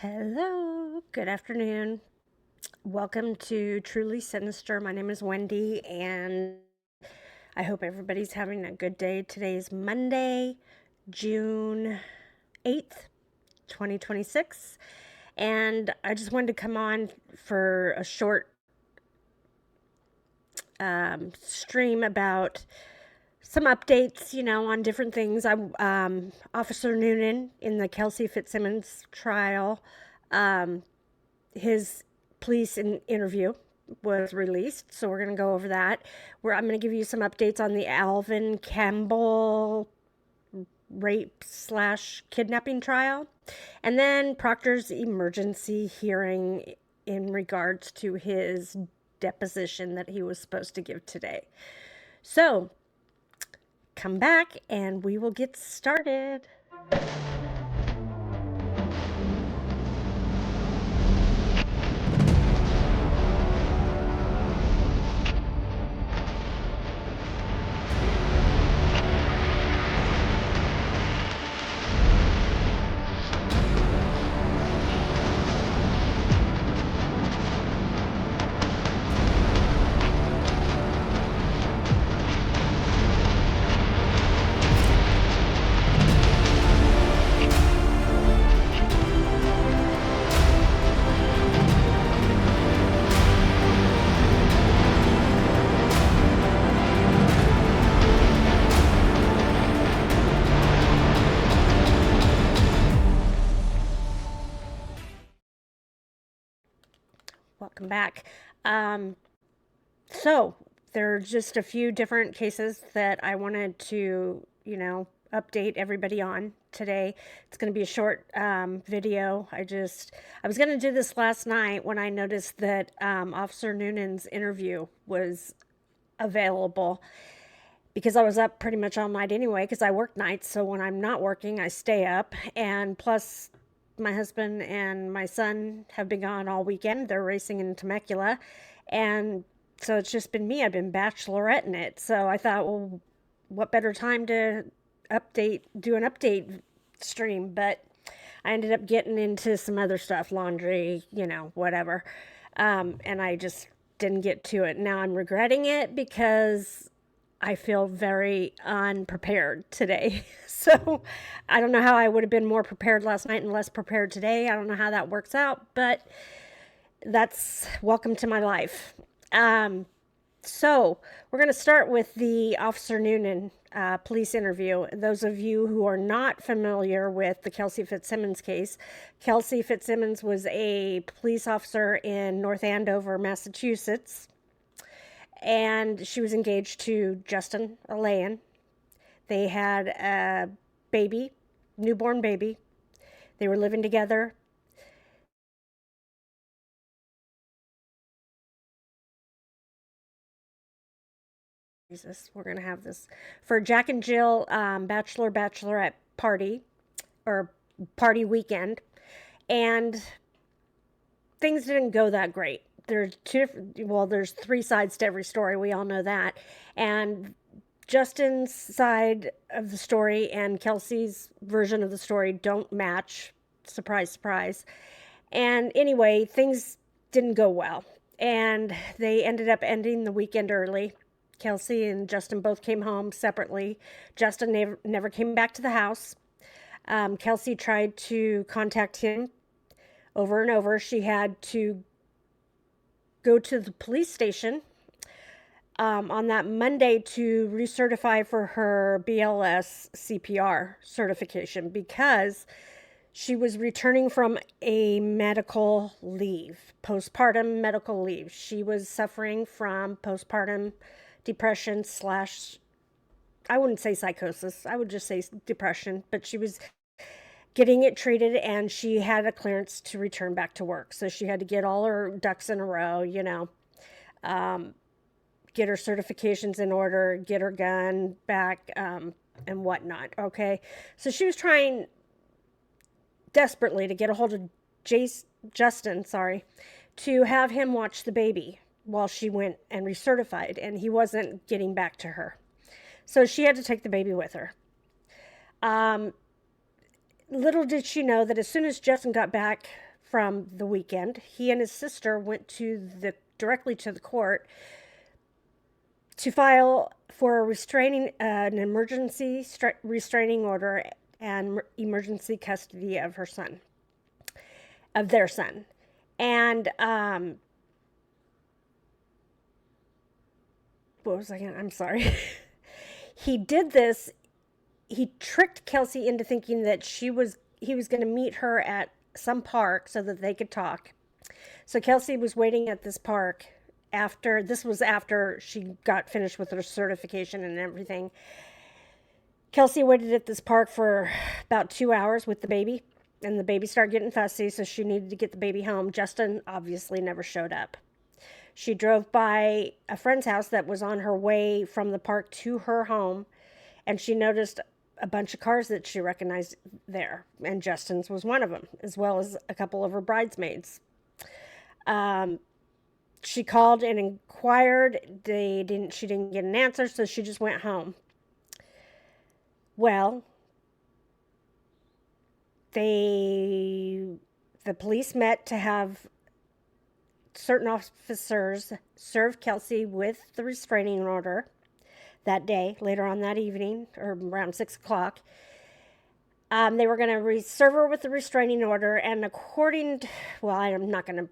Hello, good afternoon. Welcome to Truly Sinister. My name is Wendy, and I hope everybody's having a good day. Today is Monday, June 8th, 2026, and I just wanted to come on for a short stream about some updates, on different things. Officer Noonan in the Kelsey Fitzsimmons trial. His police interview was released, so we're going to go over that. I'm going to give you some updates on the Alvin Campbell rape/kidnapping trial, and then Proctor's emergency hearing in regards to his deposition that he was supposed to give today. So, come back and we will get started. Welcome back. So there are just a few different cases that I wanted to, update everybody on today. It's going to be a short video. I was going to do this last night when I noticed that Officer Noonan's interview was available, because I was up pretty much all night anyway, because I work nights. So when I'm not working, I stay up. And plus, my husband and my son have been gone all weekend. They're racing in Temecula. And so it's just been me. I've been bacheloretting it. So I thought, well, what better time to do an update stream? But I ended up getting into some other stuff, laundry, whatever. And I just didn't get to it. Now I'm regretting it because I feel very unprepared today. So I don't know how I would have been more prepared last night and less prepared today. I don't know how that works out, but that's welcome to my life. So we're going to start with the Officer Noonan police interview. Those of you who are not familiar with the Kelsey Fitzsimmons case, Kelsey Fitzsimmons was a police officer in North Andover, Massachusetts, and she was engaged to Justin Alayan. They had a baby, newborn baby. They were living together. Jesus, we're going to have this for Jack and Jill bachelorette party, or party weekend, and things didn't go that great. There's three sides to every story. We all know that. And Justin's side of the story and Kelsey's version of the story don't match. Surprise, surprise. And anyway, things didn't go well. And they ended up ending the weekend early. Kelsey and Justin both came home separately. Justin never came back to the house. Kelsey tried to contact him over and over. She had to go to the police station on that Monday to recertify for her BLS CPR certification, because she was returning from a medical leave, postpartum medical leave. She was suffering from postpartum depression / I wouldn't say psychosis, I would just say depression, but she was getting it treated, and she had a clearance to return back to work. So she had to get all her ducks in a row, get her certifications in order, get her gun back, and whatnot. Okay. So she was trying desperately to get a hold of Justin, to have him watch the baby while she went and recertified, and he wasn't getting back to her. So she had to take the baby with her. Little did she know that as soon as Justin got back from the weekend, he and his sister went directly to the court to file for an emergency restraining order and emergency custody of their son. And what was I going I'm sorry. He did this. He tricked Kelsey into thinking that he was going to meet her at some park so that they could talk. So Kelsey was waiting at this park after she got finished with her certification and everything. Kelsey waited at this park for about 2 hours with the baby, and the baby started getting fussy, so she needed to get the baby home. Justin obviously never showed up. She drove by a friend's house that was on her way from the park to her home, and she noticed a bunch of cars that she recognized there, and Justin's was one of them, as well as a couple of her bridesmaids. She called and inquired. She didn't get an answer, so she just went home. Well, the police met to have certain officers serve Kelsey with the restraining order that day, later on that evening, or around 6 o'clock. They were going to serve her with the restraining order, and I'm not going to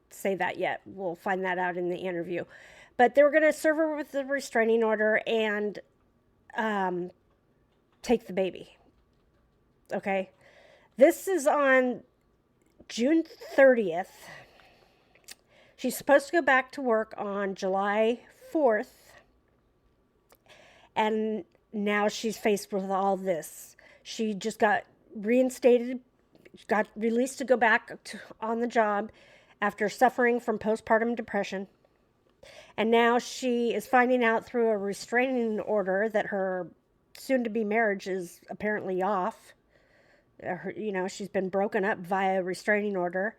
say that yet. We'll find that out in the interview. But they were going to serve her with the restraining order and take the baby. Okay? This is on June 30th. She's supposed to go back to work on July 4th. And now she's faced with all this. She just got reinstated, got released to go back on the job after suffering from postpartum depression. And now she is finding out through a restraining order that her soon-to-be marriage is apparently off. She's been broken up via restraining order.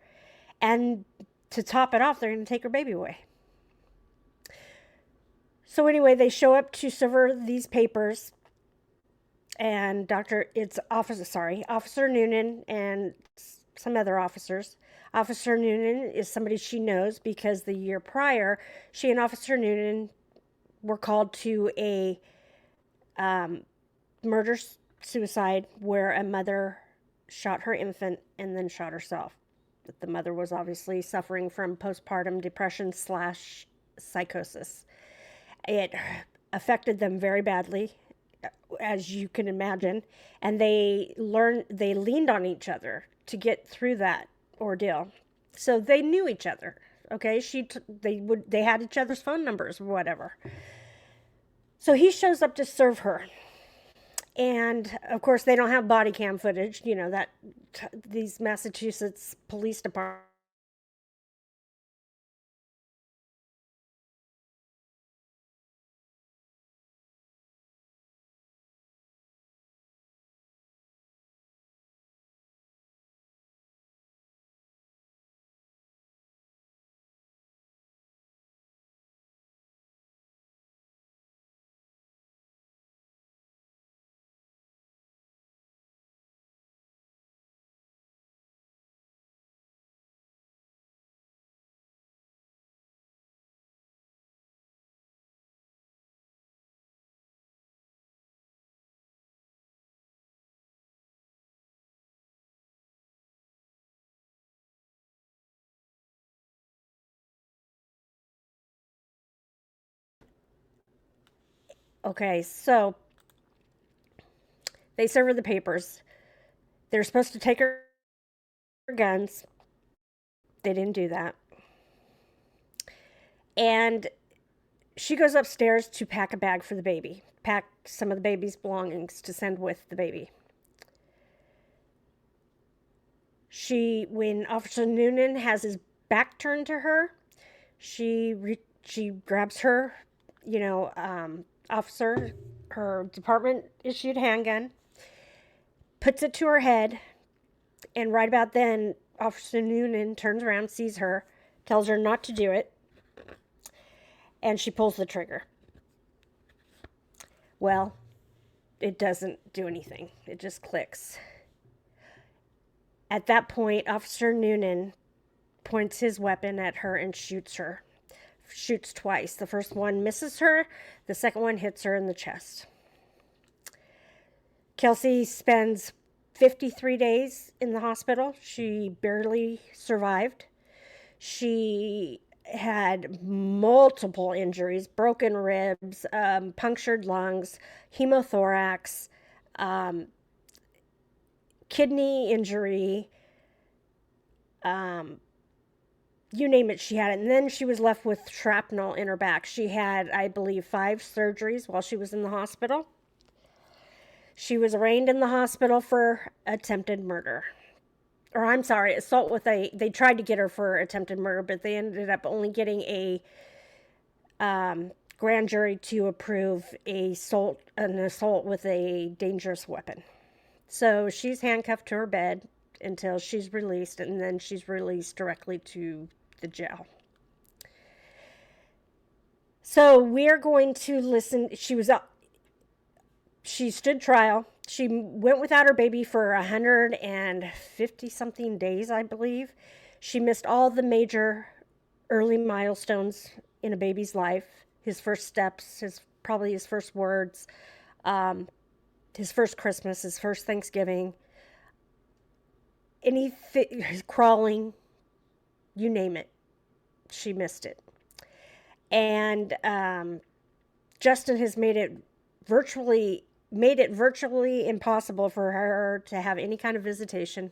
And to top it off, they're going to take her baby away. So anyway, they show up to serve her these papers. And Officer Noonan and some other officers. Officer Noonan is somebody she knows because the year prior, she and Officer Noonan were called to a murder-suicide where a mother shot her infant and then shot herself. The mother was obviously suffering from postpartum depression / psychosis. It affected them very badly, as you can imagine, and they leaned on each other to get through that ordeal. So they knew each other. Okay, they had each other's phone numbers or whatever. So he shows up to serve her. And of course they don't have body cam footage, that these Massachusetts police department. Okay, so they serve her the papers. They're supposed to take her guns. They didn't do that. And she goes upstairs to pack a bag for the baby, pack some of the baby's belongings to send with the baby. When Officer Noonan has his back turned to her, she grabs her, officer, her department issued handgun, puts it to her head, and right about then, Officer Noonan turns around, sees her, tells her not to do it, and she pulls the trigger. Well, it doesn't do anything. It just clicks. At that point, Officer Noonan points his weapon at her and shoots her. Shoots twice. The first one misses her, the second one hits her in the chest. Kelsey spends 53 days in the hospital. She barely survived. She had multiple injuries, broken ribs, punctured lungs, hemothorax, kidney injury, you name it, she had it. And then she was left with shrapnel in her back. She had, I believe, 5 surgeries while she was in the hospital. She was arraigned in the hospital for attempted murder. Or I'm sorry, assault with a, they tried to get her for attempted murder, but they ended up only getting a grand jury to approve an assault with a dangerous weapon. So she's handcuffed to her bed until she's released, and then she's released directly to the jail. So we're going to listen. She stood trial. She went without her baby for 150 something days, I believe. She missed all the major early milestones in a baby's life. His first steps, probably his first words, his first Christmas, his first Thanksgiving, his crawling, you name it. She missed it. And Justin has made it virtually impossible for her to have any kind of visitation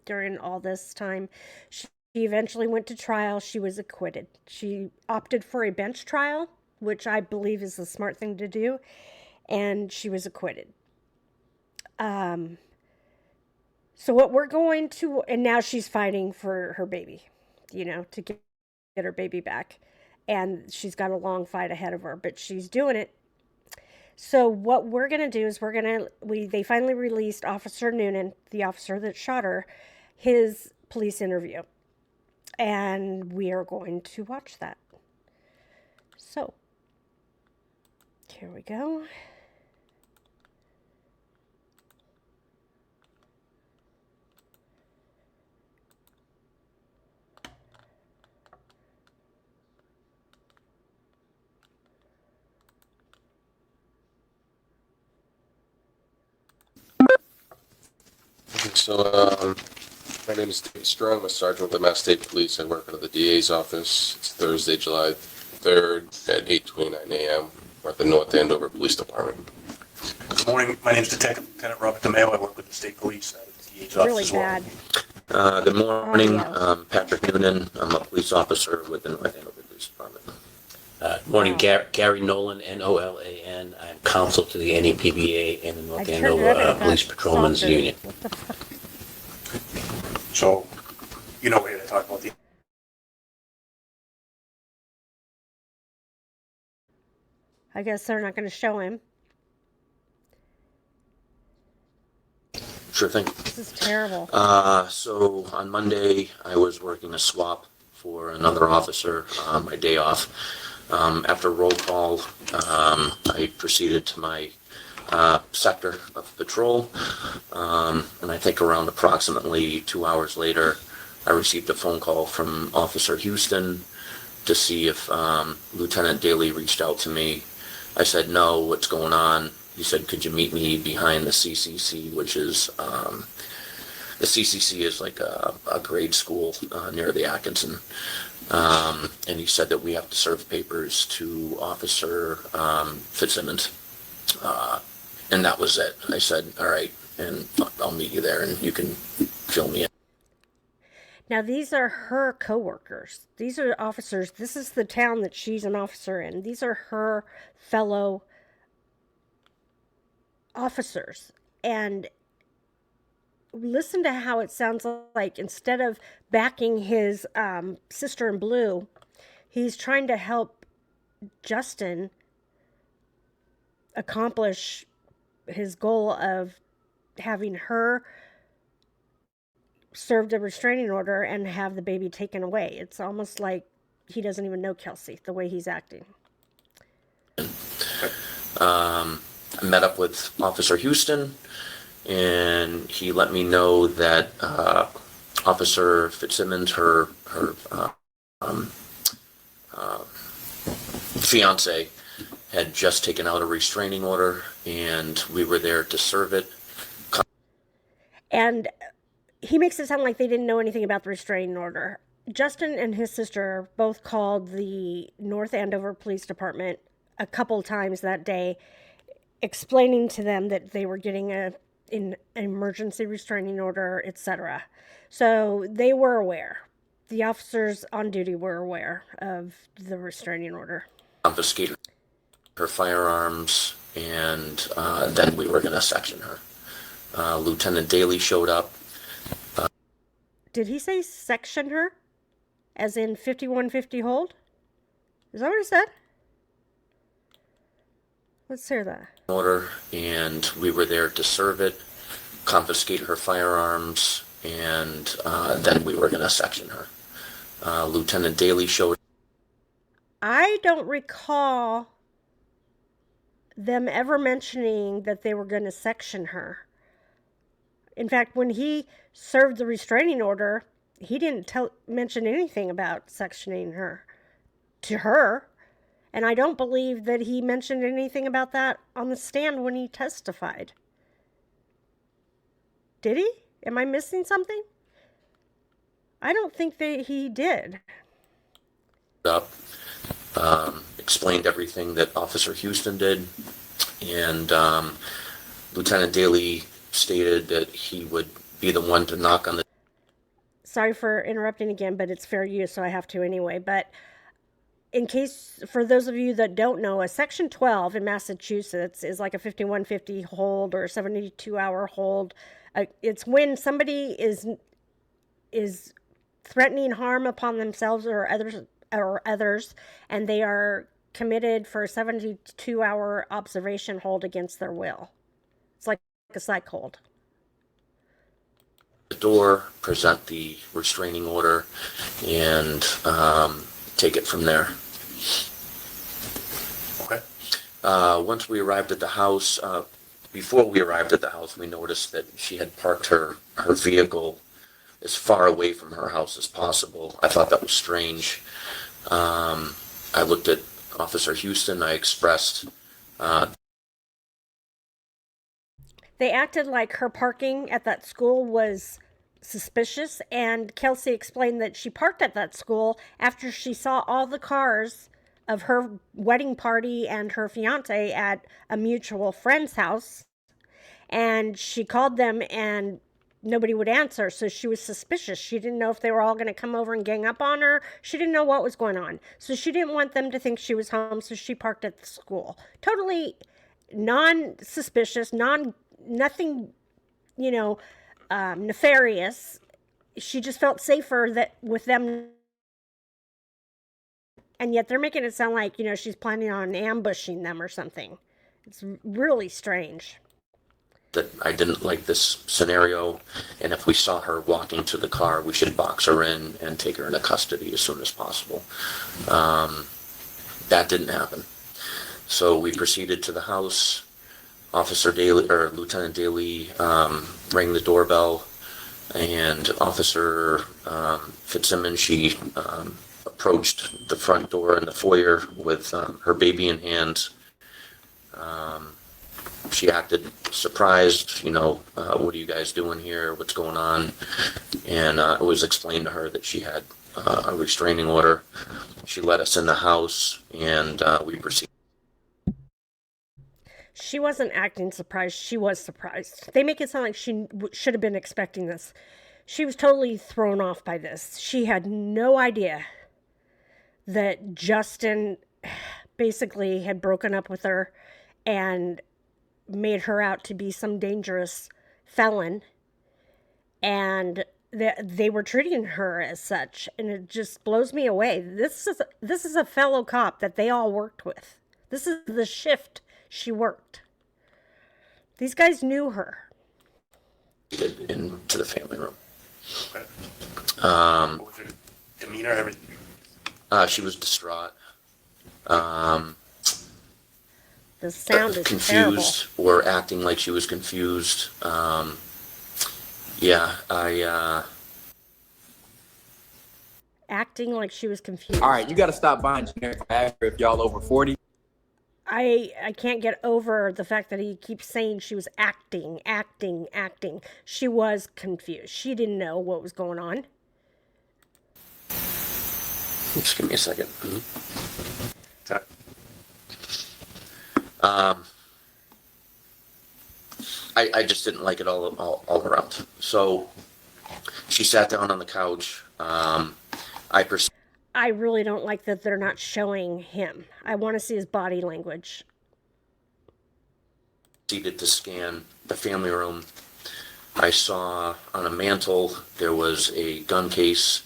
during all this time. She eventually went to trial. She was acquitted. She opted for a bench trial, which I believe is the smart thing to do, and she was acquitted. So what we're going to, and now she's fighting for her baby, to get her baby back. And she's got a long fight ahead of her, but she's doing it. So what we're going to do is they finally released Officer Noonan, the officer that shot her, his police interview. And we are going to watch that. So, here we go. So, my name is David Strong. I'm a sergeant with the Mass State Police. I work out of the DA's office. It's Thursday, July 3rd at 8:29 a.m. We're at the North Andover Police Department. Good morning. My name is Detective Lieutenant Robert DeMeo. I work with the State Police at the DA's office Really as well. bad. Good morning. Patrick Noonan. I'm a police officer with the North Andover Police Department. Morning, Gary Nolan, Nolan. I'm counsel to the NEPBA and the North Andover Police Patrolmen's Union. So, we're here to talk about the... I guess they're not going to show him. Sure thing. This is terrible. So on Monday, I was working a swap for another officer on my day off. After roll call, I proceeded to my sector of patrol, and I think around approximately 2 hours later, I received a phone call from Officer Houston to see if Lieutenant Daly reached out to me. I said, no, what's going on? He said, could you meet me behind the CCC, which is, the CCC is like a grade school near the Atkinson. And he said that we have to serve papers to Officer Fitzsimmons. And that was it. I said, all right, and I'll meet you there and you can fill me in. Now, these are her coworkers. These are officers. This is the town that she's an officer in. These are her fellow officers. And listen to how it sounds like instead of backing his sister in blue, he's trying to help Justin accomplish his goal of having her served a restraining order and have the baby taken away. It's almost like he doesn't even know Kelsey, the way he's acting. I met up with Officer Houston, and he let me know that Officer Fitzsimmons, her fiance, had just taken out a restraining order, and we were there to serve it. And he makes it sound like they didn't know anything about the restraining order. Justin and his sister both called the North Andover Police Department a couple times that day, explaining to them that they were getting an emergency restraining order, etc. So they were aware. The officers on duty were aware of the restraining order. Confiscated her firearms, and then we were going to section her. Lieutenant Daly showed up. Did he say section her? As in 5150 hold? Is that what he said? Let's hear that. Order, and we were there to serve it, confiscate her firearms, and then we were going to section her. Lieutenant Daly showed. I don't recall them ever mentioning that they were going to section her. In fact, when he served the restraining order, he didn't mention anything about sectioning her to her. And I don't believe that he mentioned anything about that on the stand when he testified. Did he? Am I missing something? I don't think that he did. Up, explained everything that Officer Houston did, and Lieutenant Daly stated that he would be the one to knock on the. Sorry for interrupting again, but it's fair use, so I have to anyway. But in case, for those of you that don't know, a Section 12 in Massachusetts is like a 5150 hold or a 72-hour hold. It's when somebody is threatening harm upon themselves or others, and they are committed for a 72-hour observation hold against their will. It's like a psych hold. The door, present the restraining order, and take it from there. Okay. Once we arrived at the house, before we arrived at the house, we noticed that she had parked her vehicle as far away from her house as possible. I thought that was strange. I looked at Officer Houston. I expressed. They acted like her parking at that school was suspicious, and Kelsey explained that she parked at that school after she saw all the cars of her wedding party and her fiance at a mutual friend's house, and she called them and nobody would answer, so she was suspicious. She didn't know if they were all going to come over and gang up on her. She didn't know what was going on, so she didn't want them to think she was home, so she parked at the school. Totally non-suspicious, nothing, nefarious. She just felt safer that with them, and yet they're making it sound like, she's planning on ambushing them or something. It's really strange. That I didn't like this scenario, and if we saw her walking to the car, we should box her in and take her into custody as soon as possible. That didn't happen. So we proceeded to the house. Officer Daly, or Lieutenant Daly, rang the doorbell, and Officer Fitzsimmons, she approached the front door in the foyer with her baby in hand. She acted surprised, what are you guys doing here? What's going on? And it was explained to her that she had a restraining order. She let us in the house, and we proceeded. She wasn't acting surprised. She was surprised. They make it sound like she should have been expecting this. She was totally thrown off by this. She had no idea that Justin basically had broken up with her and made her out to be some dangerous felon, and they were treating her as such, and it just blows me away. This is a fellow cop that they all worked with. This is the shift she worked. These guys knew her. Into the family room. Okay. What was her demeanor, everything? She was distraught. The sound is confused terrible. or acting like she was confused. acting like she was confused. All right, you got to stop buying generic Viagra if y'all over 40. I can't get over the fact that he keeps saying she was acting. She was confused. She didn't know what was going on. Just give me a second. Okay. I just didn't like it all around. So she sat down on the couch. I really don't like that they're not showing him. I want to see his body language. Proceeded to scan the family room. I saw on a mantle there was a gun case,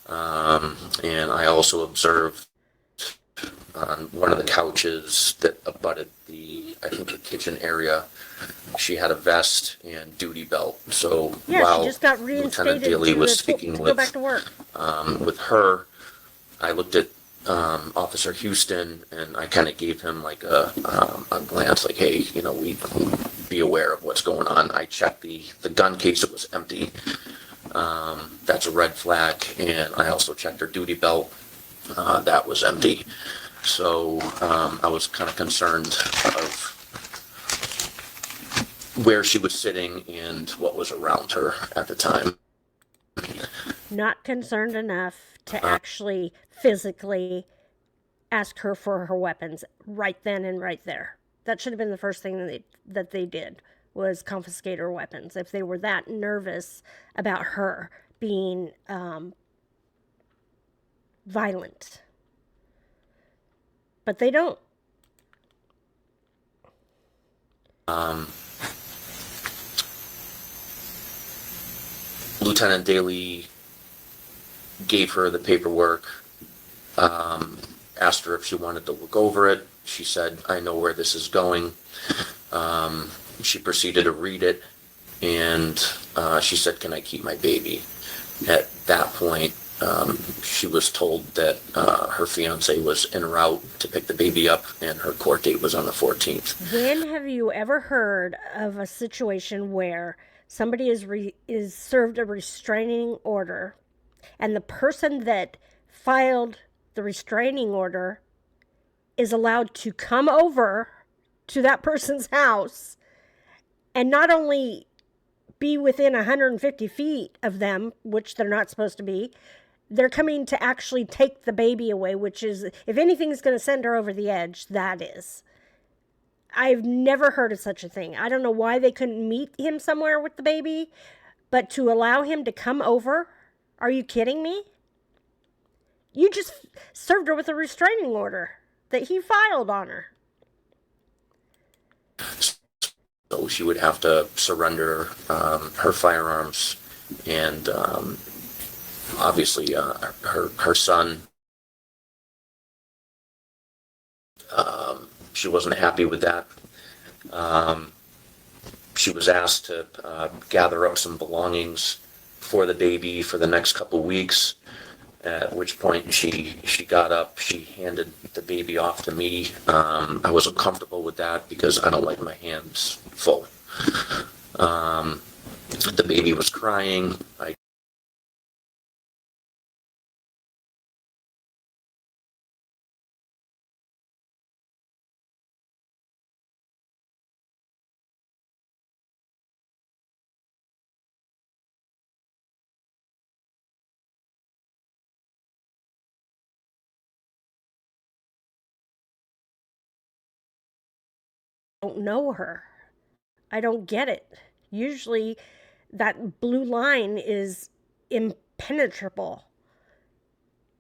and I also observed on one of the couches that abutted the kitchen area, she had a vest and duty belt. So Yeah, while she just got Lieutenant reinstated Daly to, was to speaking go back to work. with her, I looked at Officer Houston, and I kind of gave him like a glance, like, hey, we be aware of what's going on. I checked the gun case; it was empty. That's a red flag, and I also checked her duty belt. That was empty. So I was kind of concerned of where she was sitting and what was around her at the time. Not concerned enough to actually physically ask her for her weapons right then and right there. That should have been the first thing that they did, was confiscate her weapons. If they were that nervous about her being violent. But they don't. Lieutenant Daly gave her the paperwork, asked her if she wanted to look over it. She said, I know where this is going. She proceeded to read it, and she said, can I keep my baby? At that point, she was told that her fiance was en route to pick the baby up, and her court date was on the 14th. When have you ever heard of a situation where somebody is served a restraining order, and the person that filed the restraining order is allowed to come over to that person's house and not only be within 150 feet of them, which they're not supposed to be, they're coming to actually take the baby away, which is, if anything's going to send her over the edge, that is. I've never heard of such a thing. I don't know why they couldn't meet him somewhere with the baby, but to allow him to come over? Are you kidding me? You just served her with a restraining order that he filed on her. So she would have to surrender her firearms, and obviously her son. She wasn't happy with that. She was asked to gather up some belongings for the baby for the next couple weeks, at which point she got up, she handed the baby off to me. I wasn't comfortable with that because I don't like my hands full. The baby was crying. I Don't know her. I don't get it. Usually that blue line is impenetrable.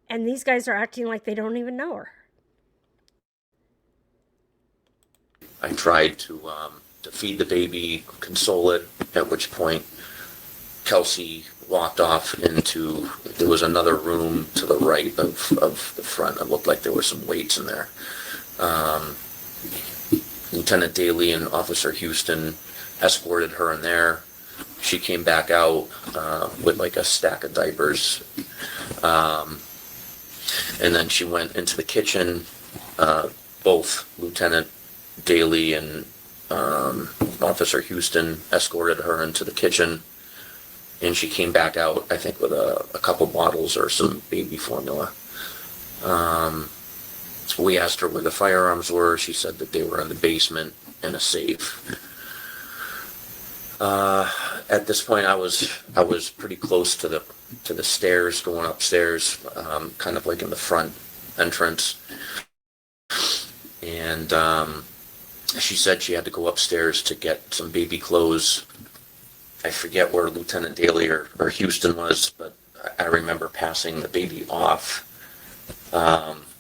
And these guys are acting like they don't even know her. I tried to feed the baby, console it, at which point Kelsey walked off into, there was another room to the right of the front. It looked like there were some weights in there. Lieutenant Daly and Officer Houston escorted her in there. She came back out with like a stack of diapers. And then she went into the kitchen. Both Lieutenant Daly and Officer Houston escorted her into the kitchen. and she came back out, I think, with a couple bottles or some baby formula. We asked her where the firearms were. She said that they were in the basement in a safe. At this point, I was pretty close to the stairs, going upstairs, kind of like in the front entrance. And she said she had to go upstairs to get some baby clothes. I forget where Lieutenant Daly or Houston was, but I remember passing the baby off.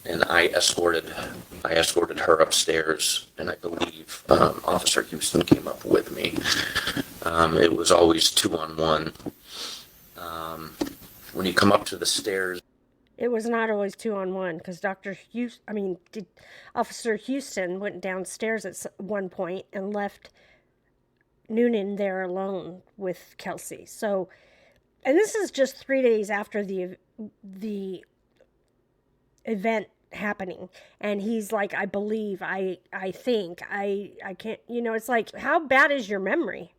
And I escorted her upstairs, and I believe Officer Houston came up with me. It was always 2-on-1. When you come up to the stairs, It was not always 2-on-1 because Officer Houston went downstairs at one point and left Noonan there alone with Kelsey. So, and this is just 3 days after the event happening, and he's like, I believe, I think, I can't, it's like, how bad is your memory?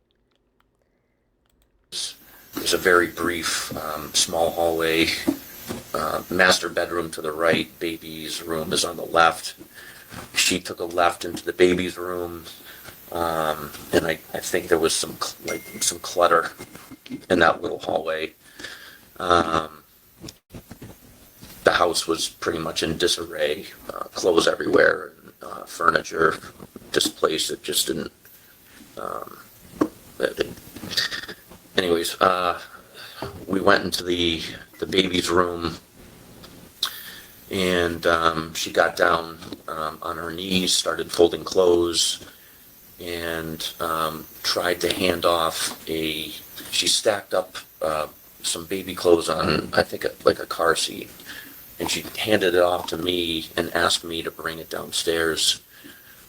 there's a very brief, small hallway, master bedroom to the right, baby's room is on the left. She took a left into the baby's room, and I think there was some clutter in that little hallway. The house was pretty much in disarray, clothes everywhere, furniture displaced. It just didn't. Anyways, we went into the baby's room, and she got down on her knees, started folding clothes, and tried to hand off she stacked up some baby clothes on, I think, like a car seat, and she handed it off to me and asked me to bring it downstairs.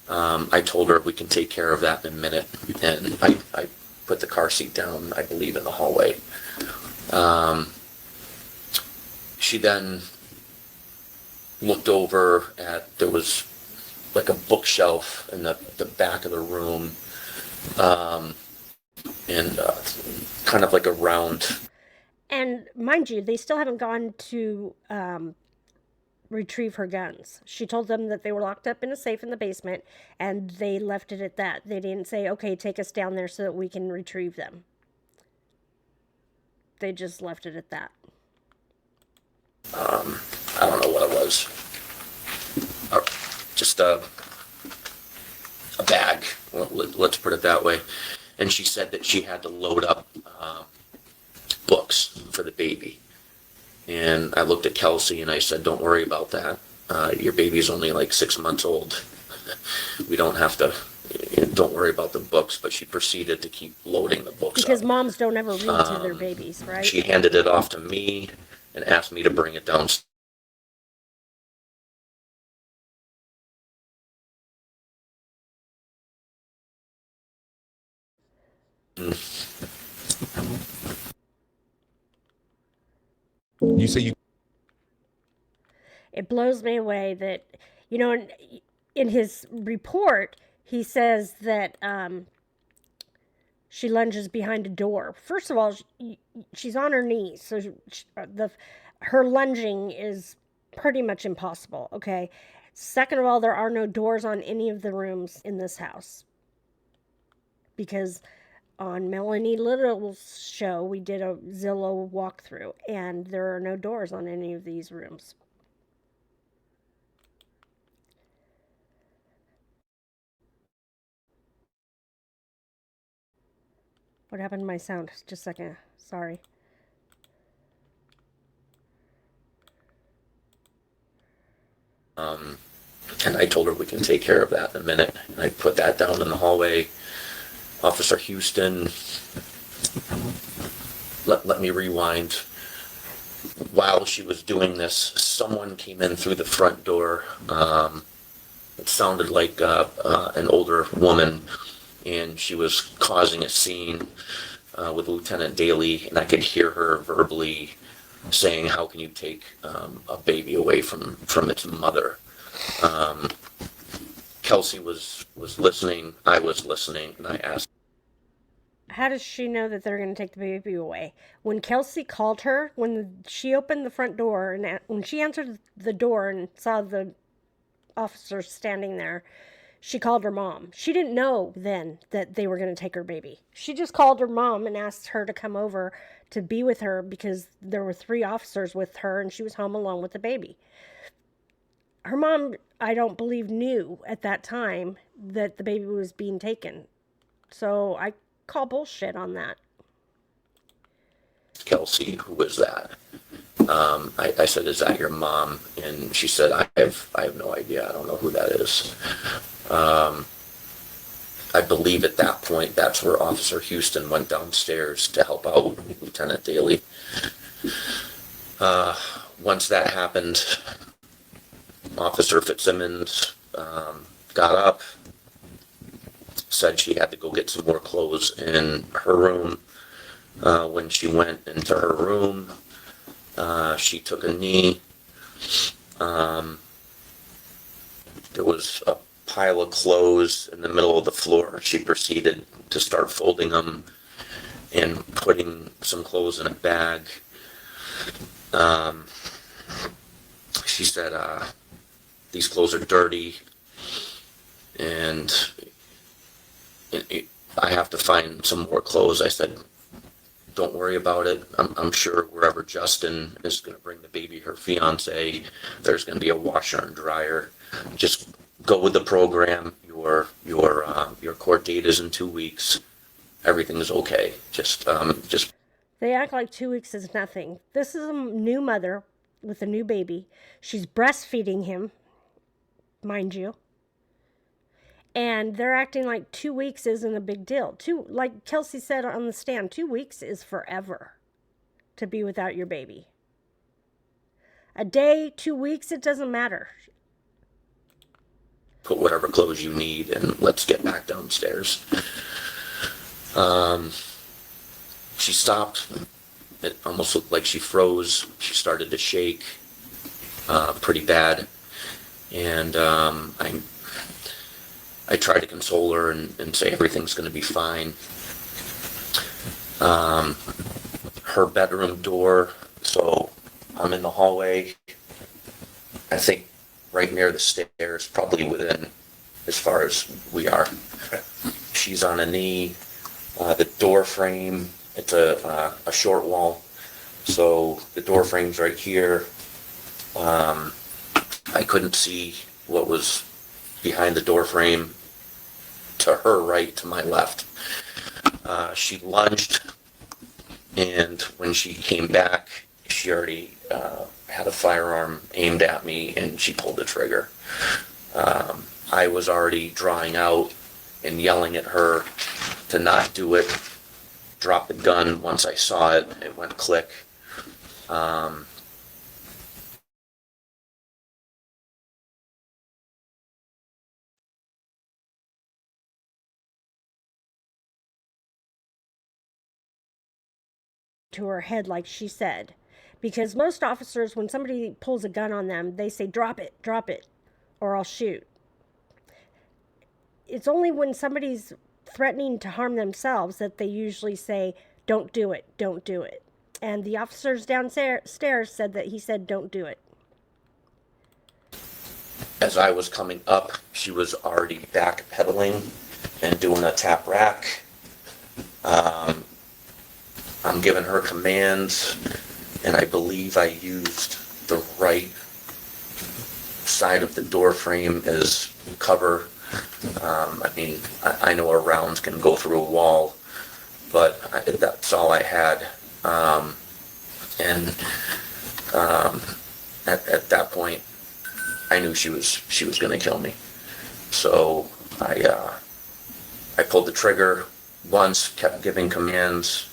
I told her we can take care of that in a minute, and I put the car seat down, I believe, in the hallway. She then looked over there was like a bookshelf in the back of the room, and kind of like a round. And mind you, they still haven't gone to retrieve her guns. She told them that they were locked up in a safe in the basement, and they left it at that. They didn't say, okay, take us down there so that we can retrieve them. They just left it at that. I don't know what it was. Just a bag, let's put it that way. And she said that she had to load up books for the baby. And I looked at Kelsey and I said, don't worry about that. Your baby's only like 6 months old. We don't have to, don't worry about the books. But she proceeded to keep loading the books Because up. moms don't ever read to their babies, right? She handed it off to me and asked me to bring it downstairs. You say you. It blows me away that, in his report, he says that she lunges behind a door. First of all, she's on her knees, so her lunging is pretty much impossible, okay? Second of all, there are no doors on any of the rooms in this house. Because on Melanie Little's show, we did a Zillow walkthrough, and there are no doors on any of these rooms. What happened to my sound? Just a second. Sorry. And I told her we can take care of that in a minute. And I put that down in the hallway. Officer Houston, let me rewind. While she was doing this, someone came in through the front door. It sounded like an older woman, and she was causing a scene with Lieutenant Daly, and I could hear her verbally saying, how can you take a baby away from its mother? Kelsey was listening, I was listening, and I asked How does she know that they're going to take the baby away? When Kelsey called her, when she opened the front door and when she answered the door and saw the officer standing there, she called her mom. She didn't know then that they were going to take her baby. She just called her mom and asked her to come over to be with her because there were 3 officers with her and she was home alone with the baby. Her mom, I don't believe, knew at that time that the baby was being taken. So I call bullshit on that. Kelsey, who was that? I said, is that your mom? And she said, I have no idea. I don't know who that is. I believe at that point, that's where Officer Houston went downstairs to help out Lieutenant Daly. Once that happened, Officer Fitzsimmons got up, said she had to go get some more clothes in her room. When she went into her room, she took a knee. There was a pile of clothes in the middle of the floor. She proceeded to start folding them and putting some clothes in a bag. She said, these clothes are dirty and I have to find some more clothes. I said, don't worry about it. I'm sure wherever Justin is going to bring the baby, her fiance, there's going to be a washer and dryer. Just go with the program. Your court date is in 2 weeks. Everything is okay. Just. They act like 2 weeks is nothing. This is a new mother with a new baby. She's breastfeeding him, mind you. And they're acting like 2 weeks isn't a big deal. Like Kelsey said on the stand, 2 weeks is forever to be without your baby. A day, 2 weeks, it doesn't matter. Put whatever clothes you need and let's get back downstairs. She stopped. It almost looked like she froze. She started to shake pretty bad. And I tried to console her and say everything's going to be fine. Her bedroom door, so I'm in the hallway, I think right near the stairs, probably within as far as we are. She's on a knee. The door frame, it's a short wall, so the door frame's right here. I couldn't see what was behind the door frame to her right, to my left. She lunged, and when she came back, she already had a firearm aimed at me, and she pulled the trigger. I was already drawing out and yelling at her to not do it, drop the gun. Once I saw it, it went click. To her head, like she said. Because most officers, when somebody pulls a gun on them, they say, drop it, or I'll shoot. It's only when somebody's threatening to harm themselves that they usually say, don't do it, don't do it. And the officers downstairs said that he said, don't do it. As I was coming up, she was already backpedaling and doing a tap rack. I'm giving her commands, and I believe I used the right side of the door frame as cover. I know a round can go through a wall, but that's all I had. At that point, I knew she was going to kill me. So I pulled the trigger once, kept giving commands.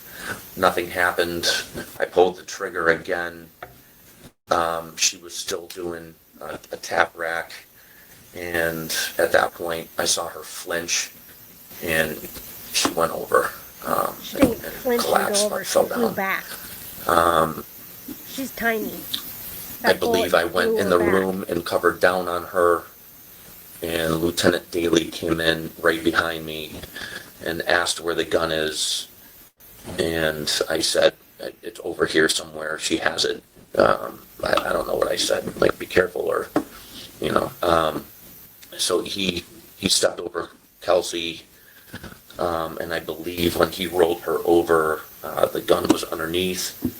Nothing happened. I pulled the trigger again. She was still doing a tap rack. And at that point, I saw her flinch, and she went over. She didn't flinch and collapsed, go over, she fell flew down. back. She's tiny. I believe I went in the room and covered down on her, and Lieutenant Daly came in right behind me and asked where the gun is. And I said, it's over here somewhere. She has it. I don't know what I said, like, be careful, or, you know. So he stepped over Kelsey, and I believe when he rolled her over, the gun was underneath.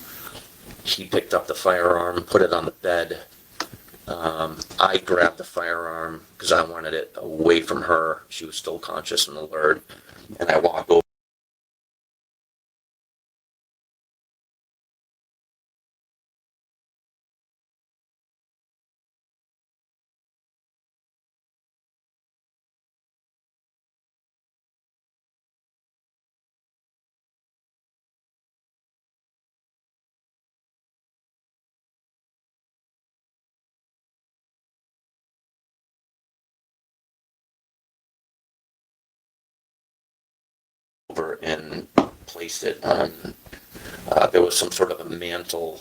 He picked up the firearm, put it on the bed. I grabbed the firearm because I wanted it away from her. She was still conscious and alert. And I walked over and placed it on, there was some sort of a mantle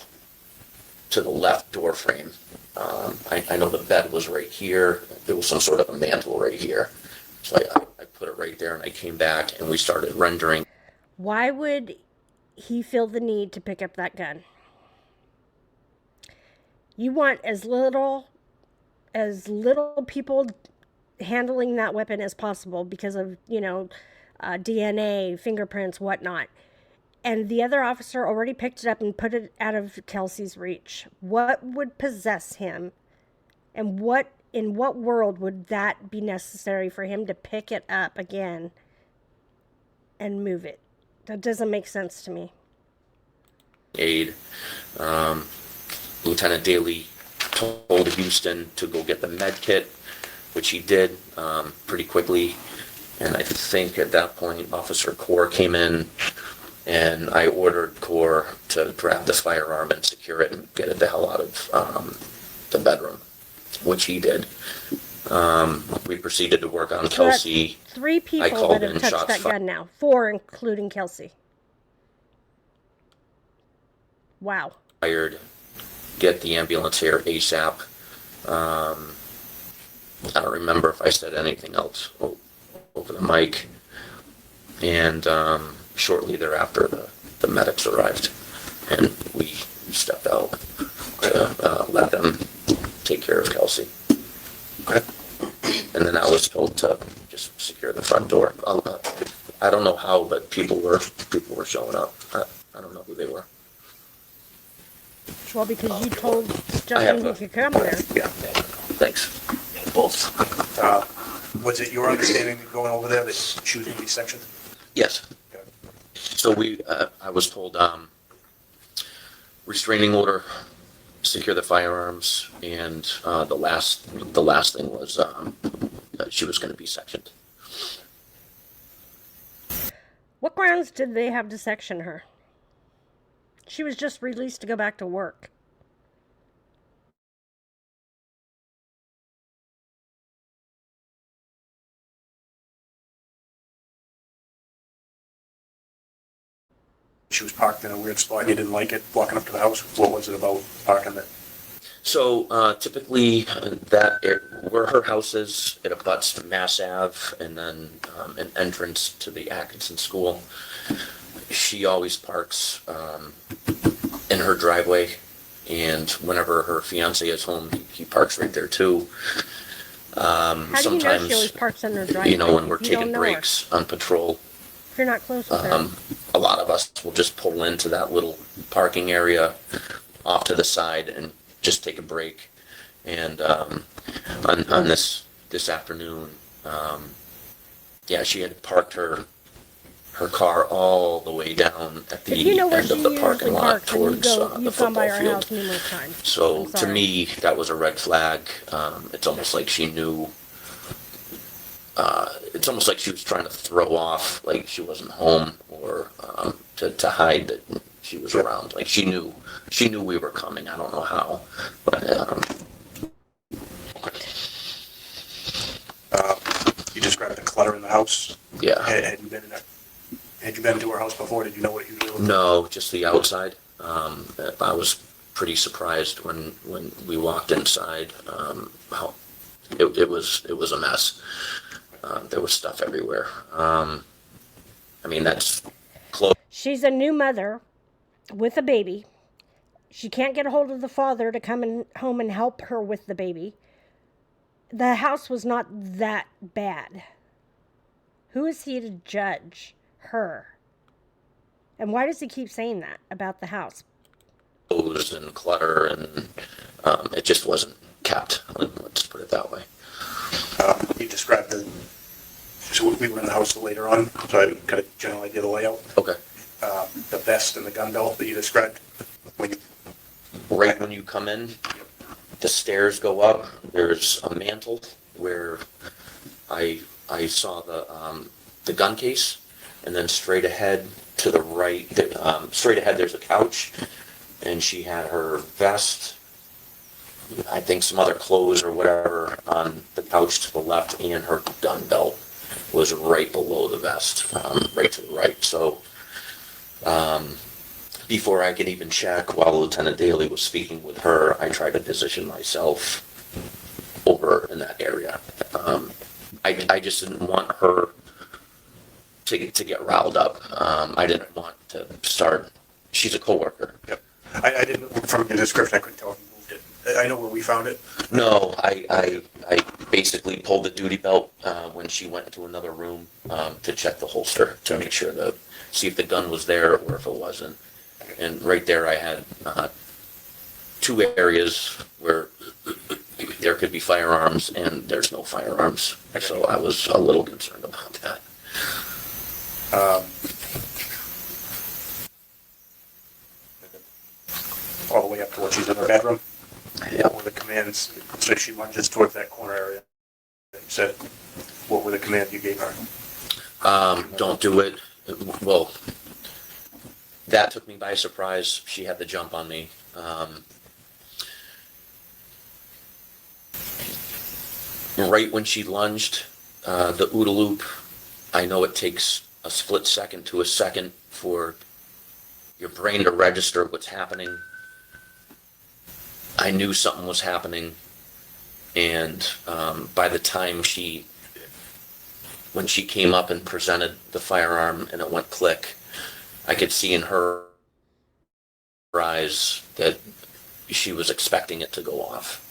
to the left door frame. I know the bed was right here. There was some sort of a mantle right here. So I put it right there, and I came back and we started rendering. Why would he feel the need to pick up that gun? You want as little people handling that weapon as possible because of, DNA, fingerprints, whatnot. And the other officer already picked it up and put it out of Kelsey's reach. What would possess him? And in what world would that be necessary for him to pick it up again and move it? That doesn't make sense to me. Aid. Lieutenant Daly told Houston to go get the med kit, which he did pretty quickly. And I think at that point, Officer Core came in, and I ordered Core to grab the firearm and secure it and get it the hell out of the bedroom, which he did. We proceeded to work on Kelsey. So 3 people that have touched that gun now. 4, including Kelsey. Wow. Fired. Get the ambulance here ASAP. I don't remember if I said anything else over the mic. And shortly thereafter, the medics arrived, and we stepped out to let them take care of Kelsey. Okay. And then I was told to just secure the front door. I don't know how, but people were showing up. I don't know who they were. Well, because you told Justin he could come there. Yeah. Thanks. Both. Was it your understanding going over there that she was going to be sectioned? Yes. Okay. So I was told, restraining order, secure the firearms, and the last thing was she was going to be sectioned. What grounds did they have to section her? She was just released to go back to work. She was parked in a weird spot and you didn't like it, walking up to the house. What was it about parking there? So typically, where her house is, it abuts Mass Ave and then an entrance to the Atkinson School. She always parks in her driveway, and whenever her fiance is home, he parks right there too. How do you know Sometimes, she always parks in her driveway? when we're You don't taking know breaks on patrol, if you're not close with her. a lot of us will just pull into that little parking area off to the side and just take a break. And on this afternoon, she had parked her car all the way down at the If you know where end she of the usually parking lot parks, and towards the you've gone by football our field. house numerous times. So I'm to sorry. me, that was a red flag. It's almost like she knew. It's almost like she was trying to throw off, like she wasn't home, or to hide that she was around. Like she knew we were coming. I don't know how, but You described the clutter in the house. yeah. Had you been to her house before? Did you know what it usually looked like? No, just the outside. I was pretty surprised when we walked inside. How it was a mess. There was stuff everywhere. I mean, that's close. She's a new mother with a baby. She can't get a hold of the father to come home and help her with the baby. The house was not that bad. Who is he to judge her? And why does he keep saying that about the house? Clothes and clutter, and it just wasn't kept. Let's put it that way. You described so we were in the house later on, so I got a general idea of the layout. Okay. The vest and the gun belt that you described. Right when you come in, the stairs go up. There's a mantle where I saw the gun case, and then straight ahead to the right, straight ahead there's a couch, and she had her vest, I think some other clothes or whatever on the couch to the left, and her gun belt was right below the vest, right to the right. So before I could even check, while Lieutenant Daly was speaking with her, I tried to position myself over in that area. I just didn't want her to get riled up. I didn't want to start. She's a coworker. Yep. I didn't, from your description, I couldn't tell if you moved it. I know where we found it. No, I basically pulled the duty belt when she went into another room to check the holster to make sure see if the gun was there or if it wasn't. And right there I had two areas where there could be firearms and there's no firearms. So I was a little concerned about that. All the way up to what she's in her bedroom. Yeah. What were the commands? So she lunges towards that corner area. You said, what were the commands you gave her? Don't do it. Well, that took me by surprise. She had the jump on me. Right when she lunged, the OODA loop, I know it takes a split second to a second for your brain to register what's happening. I knew something was happening, and by the time when she came up and presented the firearm and it went click, I could see in her eyes that she was expecting it to go off.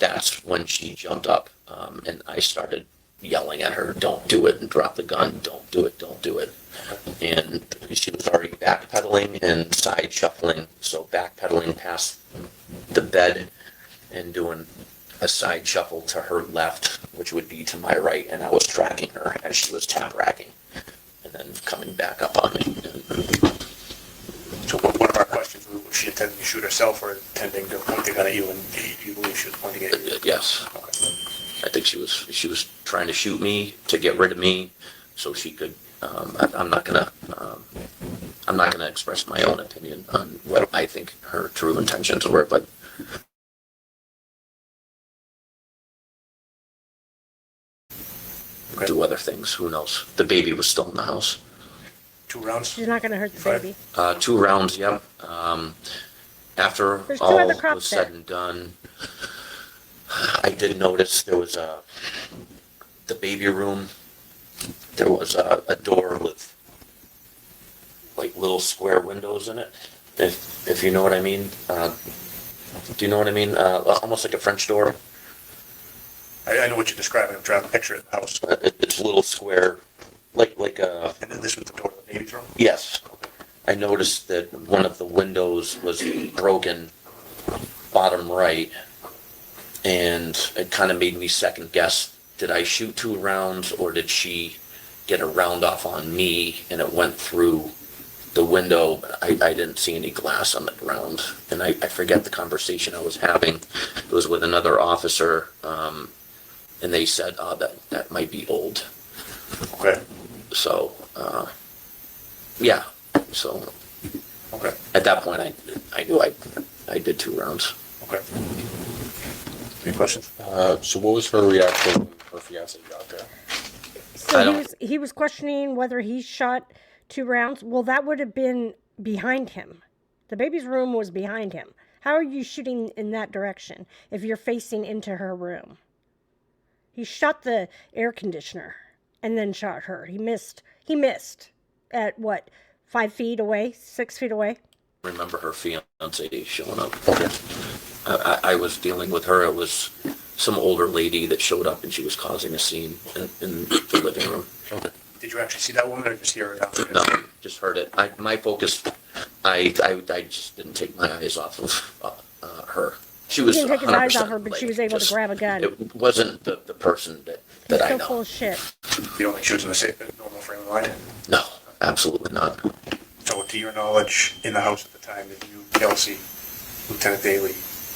That's when she jumped up, and I started yelling at her, "Don't do it," and drop the gun, "Don't do it, don't do it." And she was already backpedaling and side shuffling, so backpedaling past the bed and doing a side shuffle to her left, which would be to my right, and I was tracking her as she was tap racking and then coming back up on me. So one of our questions was she intending to shoot herself or intending to point the gun at you, and you believe she was pointing at you? Yes. Okay. I think she was trying to shoot me to get rid of me so she could. I'm not gonna express my own opinion on what I think her true intentions were, but Okay. do other things. Who knows? The baby was still in the house. 2 rounds? She's not going to hurt the Right. baby. 2 rounds. Yep. After There's 2 all other crops was said there. and done, I did notice there was the baby room. There was a door with like little square windows in it, if you know what I mean. Do you know what I mean? Almost like a French door. I know what you're describing. I'm trying to picture it in the house. It's a little square, like a. And then this was the door to the baby's room? Yes. I noticed that one of the windows was broken, bottom right, and it kind of made me second guess. Did I shoot 2 rounds, or did she get a round off on me and it went through the window? I didn't see any glass on the ground, and I forget the conversation I was having. It was with another officer, and they said, "Oh, that might be old." Okay. So, yeah. So Okay. at that point, I knew I did 2 rounds. Okay. Any questions? So what was her reaction when her fiance got there? So he was questioning whether he shot 2 rounds. Well, that would have been behind him. The baby's room was behind him. How are you shooting in that direction if you're facing into her room? He shot the air conditioner. and then shot her. He missed at what, 5 feet away, 6 feet away. Remember her fiance showing up. I was dealing with her. It was some older lady that showed up and she was causing a scene in the living room. Okay. Did you actually see that woman or just hear it after? No, just heard it. My focus, I just didn't take my eyes off of her. She was He didn't take his eyes 100% off her, but she lady. was able to Just- grab a gun. It wasn't the person that He's I so know. full of shit. You don't think she was in a normal frame of mind? No, absolutely not. So to your knowledge, in the house at the time, did you, Kelsey, Lieutenant Daly,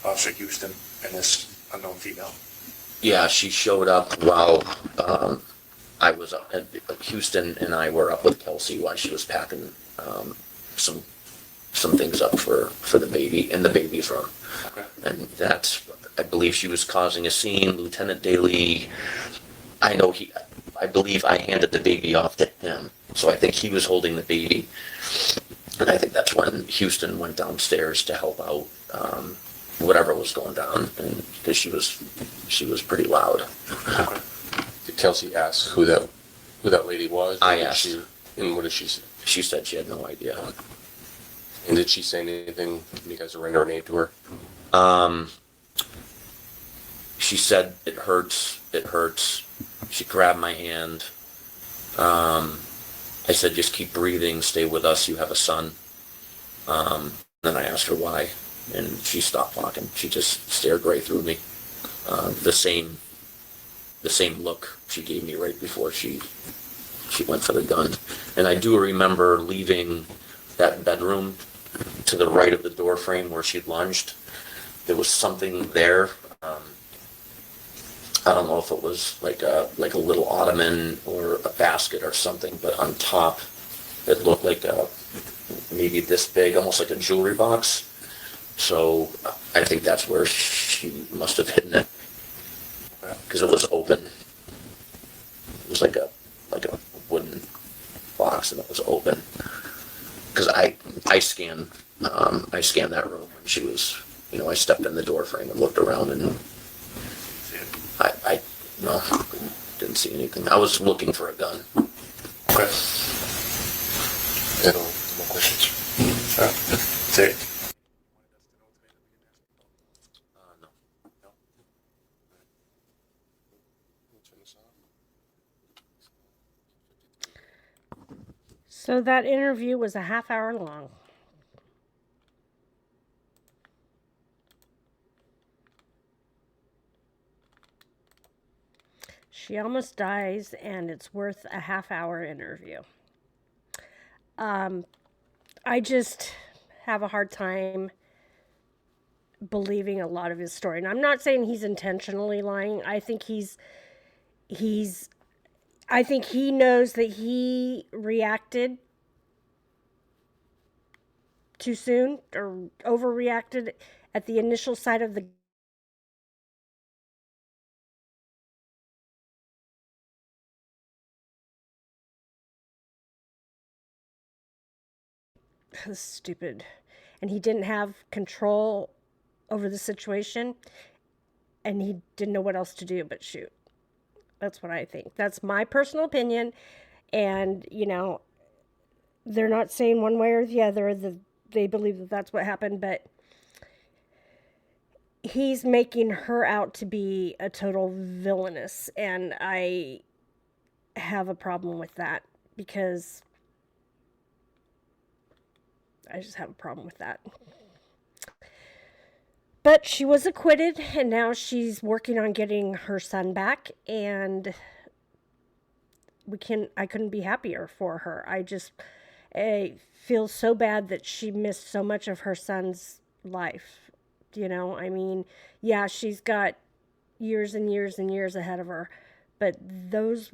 Officer Houston, and this unknown female? Yeah, she showed up while I was up. Houston and I were up with Kelsey while she was packing some things up for the baby in the baby's room. Okay. And that's, I believe she was causing a scene. Lieutenant Daly, I believe I handed the baby off to him. So I think he was holding the baby. And I think that's when Houston went downstairs to help out whatever was going down. And because she was pretty loud. Okay. Did Kelsey ask who that lady was? I Or did asked. And what did she say? She said she had no idea. And did she say anything when you guys surrendered an aid to her? She said, it hurts. She grabbed my hand. I said, just keep breathing, stay with us, you have a son. Then I asked her why, and she stopped talking. She just stared right through me. The same look she gave me right before she went for the gun. And I do remember leaving that bedroom to the right of the door frame where she'd lunged. There was something there. I don't know if it was like a little ottoman or a basket or something, but on top it looked like maybe this big, almost like a jewelry box. So I think that's where she must have hidden it, because it was open. It was like a wooden box, and it was open. Because I scanned that room when she was, I stepped in the door frame and looked around, and I no, didn't see anything. I was looking for a gun. Okay. No more questions. That's it. No. So that interview was a half hour long. She almost dies, and it's worth a half-hour interview. I just have a hard time believing a lot of his story. And I'm not saying he's intentionally lying. I think I think he knows that he reacted too soon or overreacted at the initial sight of the stupid, and he didn't have control over the situation, and he didn't know what else to do but shoot. That's what I think. That's my personal opinion, and they're not saying one way or the other that they believe that that's what happened, but he's making her out to be a total villainess, and I have a problem with that, because I just have a problem with that. But she was acquitted, and now she's working on getting her son back, and I couldn't be happier for her. I feel so bad that she missed so much of her son's life. I mean, yeah, she's got years and years and years ahead of her, but there's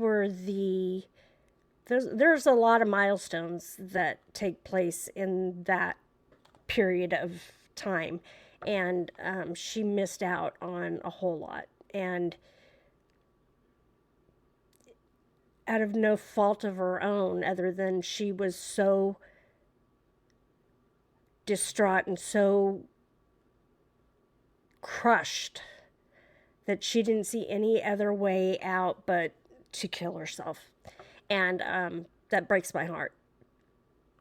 a lot of milestones that take place in that period of time, and she missed out on a whole lot, and out of no fault of her own, other than she was so distraught and so crushed that she didn't see any other way out but to kill herself. And that breaks my heart.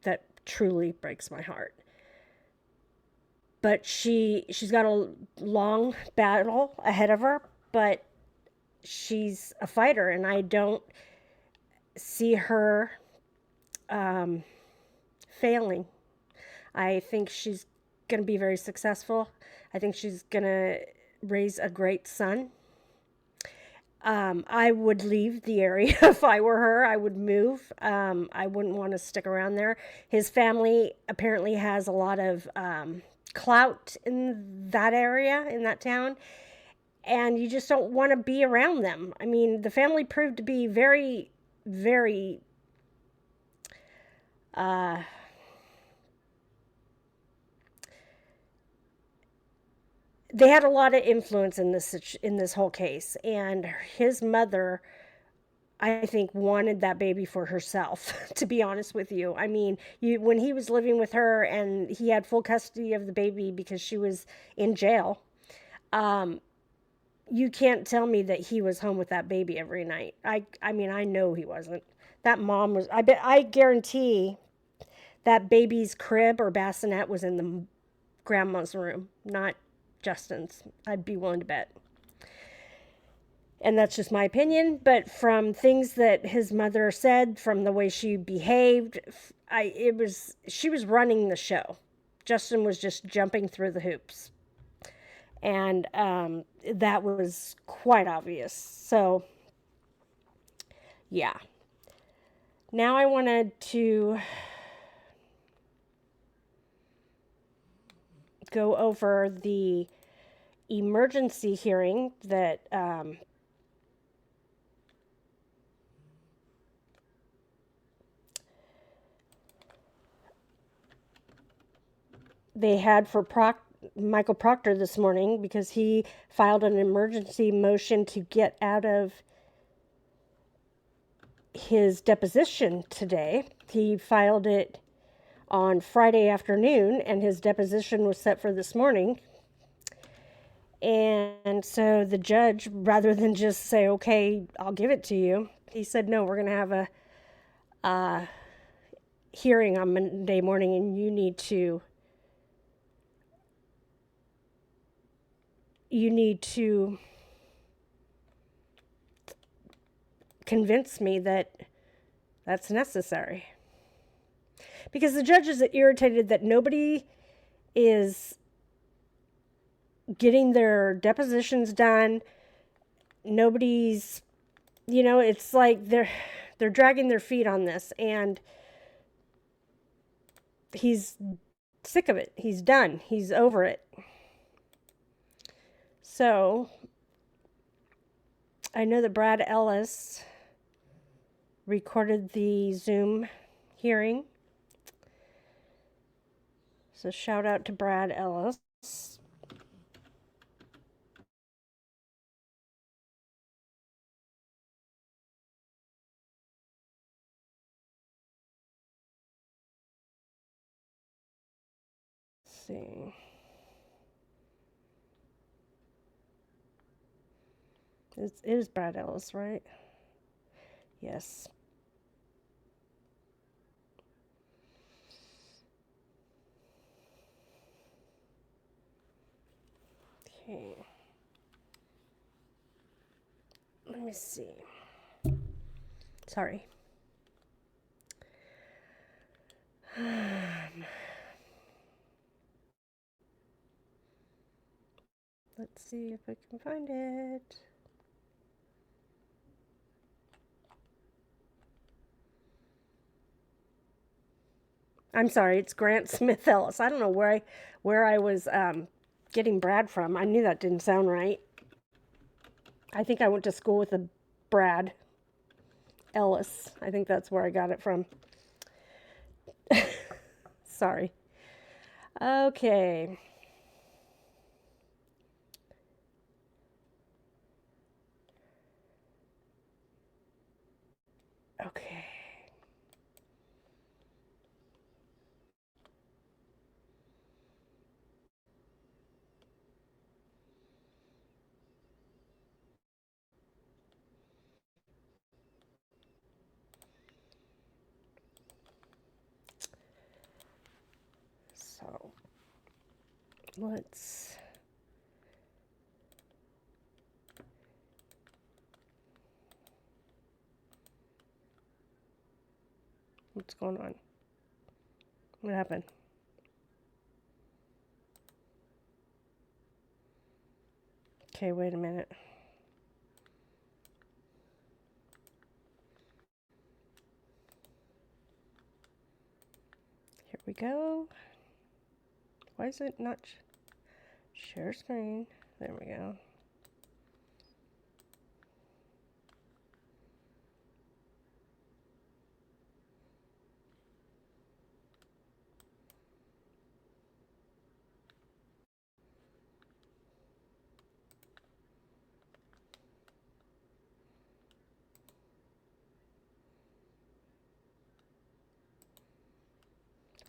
That truly breaks my heart. But she's got a long battle ahead of her, but she's a fighter, and I don't see her failing. I think she's going to be very successful. I think she's going to raise a great son. I would leave the area if I were her. I would move. I wouldn't want to stick around there. His family apparently has a lot of clout in that area, in that town, and you just don't want to be around them. I mean, the family proved to be very, very they had a lot of influence in this whole case, and his mother, I think, wanted that baby for herself. To be honest with you, I mean, when he was living with her and he had full custody of the baby because she was in jail, you can't tell me that he was home with that baby every night. I mean, I know he wasn't. That mom was. I guarantee that baby's crib or bassinet was in the grandma's room, not Justin's. I'd be willing to bet. And that's just my opinion, but from things that his mother said, from the way she behaved, she was running the show. Justin was just jumping through the hoops. And that was quite obvious. So, yeah. Now I wanted to go over the emergency hearing that they had for Michael Proctor this morning, because he filed an emergency motion to get out of his deposition today. He filed it on Friday afternoon, and his deposition was set for this morning. And so the judge, rather than just say, okay, I'll give it to you, he said, no, we're going to have a hearing on Monday morning, and you need to convince me that that's necessary. Because the judge is irritated that nobody is getting their depositions done. Nobody's, it's like they're dragging their feet on this, and he's sick of it. He's done. He's over it. So, I know that Brad Ellis recorded the Zoom hearing. So shout out to Brad Ellis. Let's see. It is Brad Ellis, right? Yes. Okay. Let me see. Sorry. Let's see if I can find it. I'm sorry, it's Grant Smith Ellis. I don't know where I was getting Brad from. I knew that didn't sound right. I think I went to school with a Brad Ellis. I think that's where I got it from. Sorry. Okay. Okay. Let's. What's going on? What happened? Okay, wait a minute. Here we go. Why is it not share screen? There we go.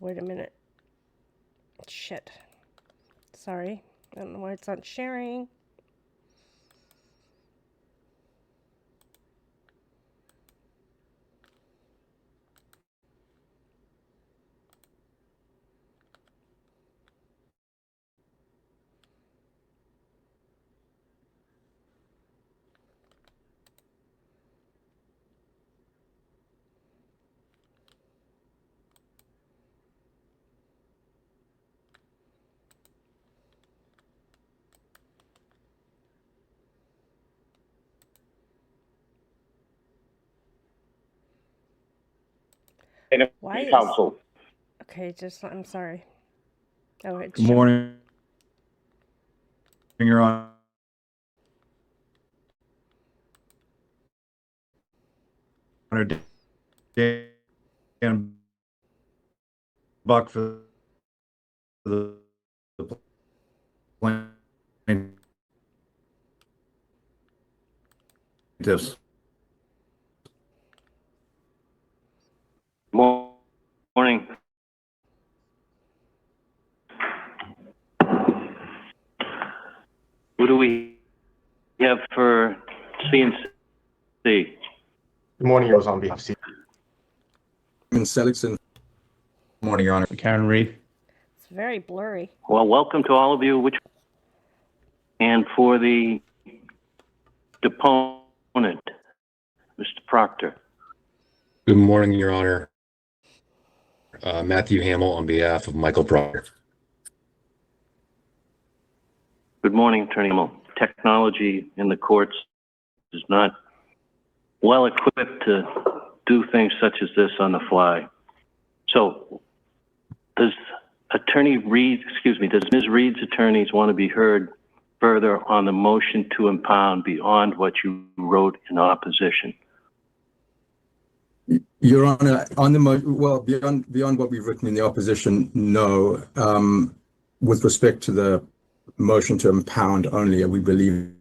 Wait a minute. Shit. Sorry. I don't know why it's not sharing. Why is... Counsel. Okay, just, I'm sorry. Oh, it's... Good morning, Your Honor. Dan Buck for the plaintiffs. Morning. Who do we have for CNC? Good morning, Rose, on behalf of Seligson. Good morning, Your Honor. Karen Reed. It's very blurry. Well, welcome to all of you. And for the deponent, Mr. Proctor. Good morning, Your Honor. Matthew Hamill on behalf of Michael Proctor. Good morning, Attorney Hamill. Technology in the courts is not well equipped to do things such as this on the fly. So, does Ms. Reed's attorneys want to be heard further on the motion to impound beyond what you wrote in opposition? Your Honor, on the beyond what we've written in the opposition, no. With respect to the motion to impound only, we believe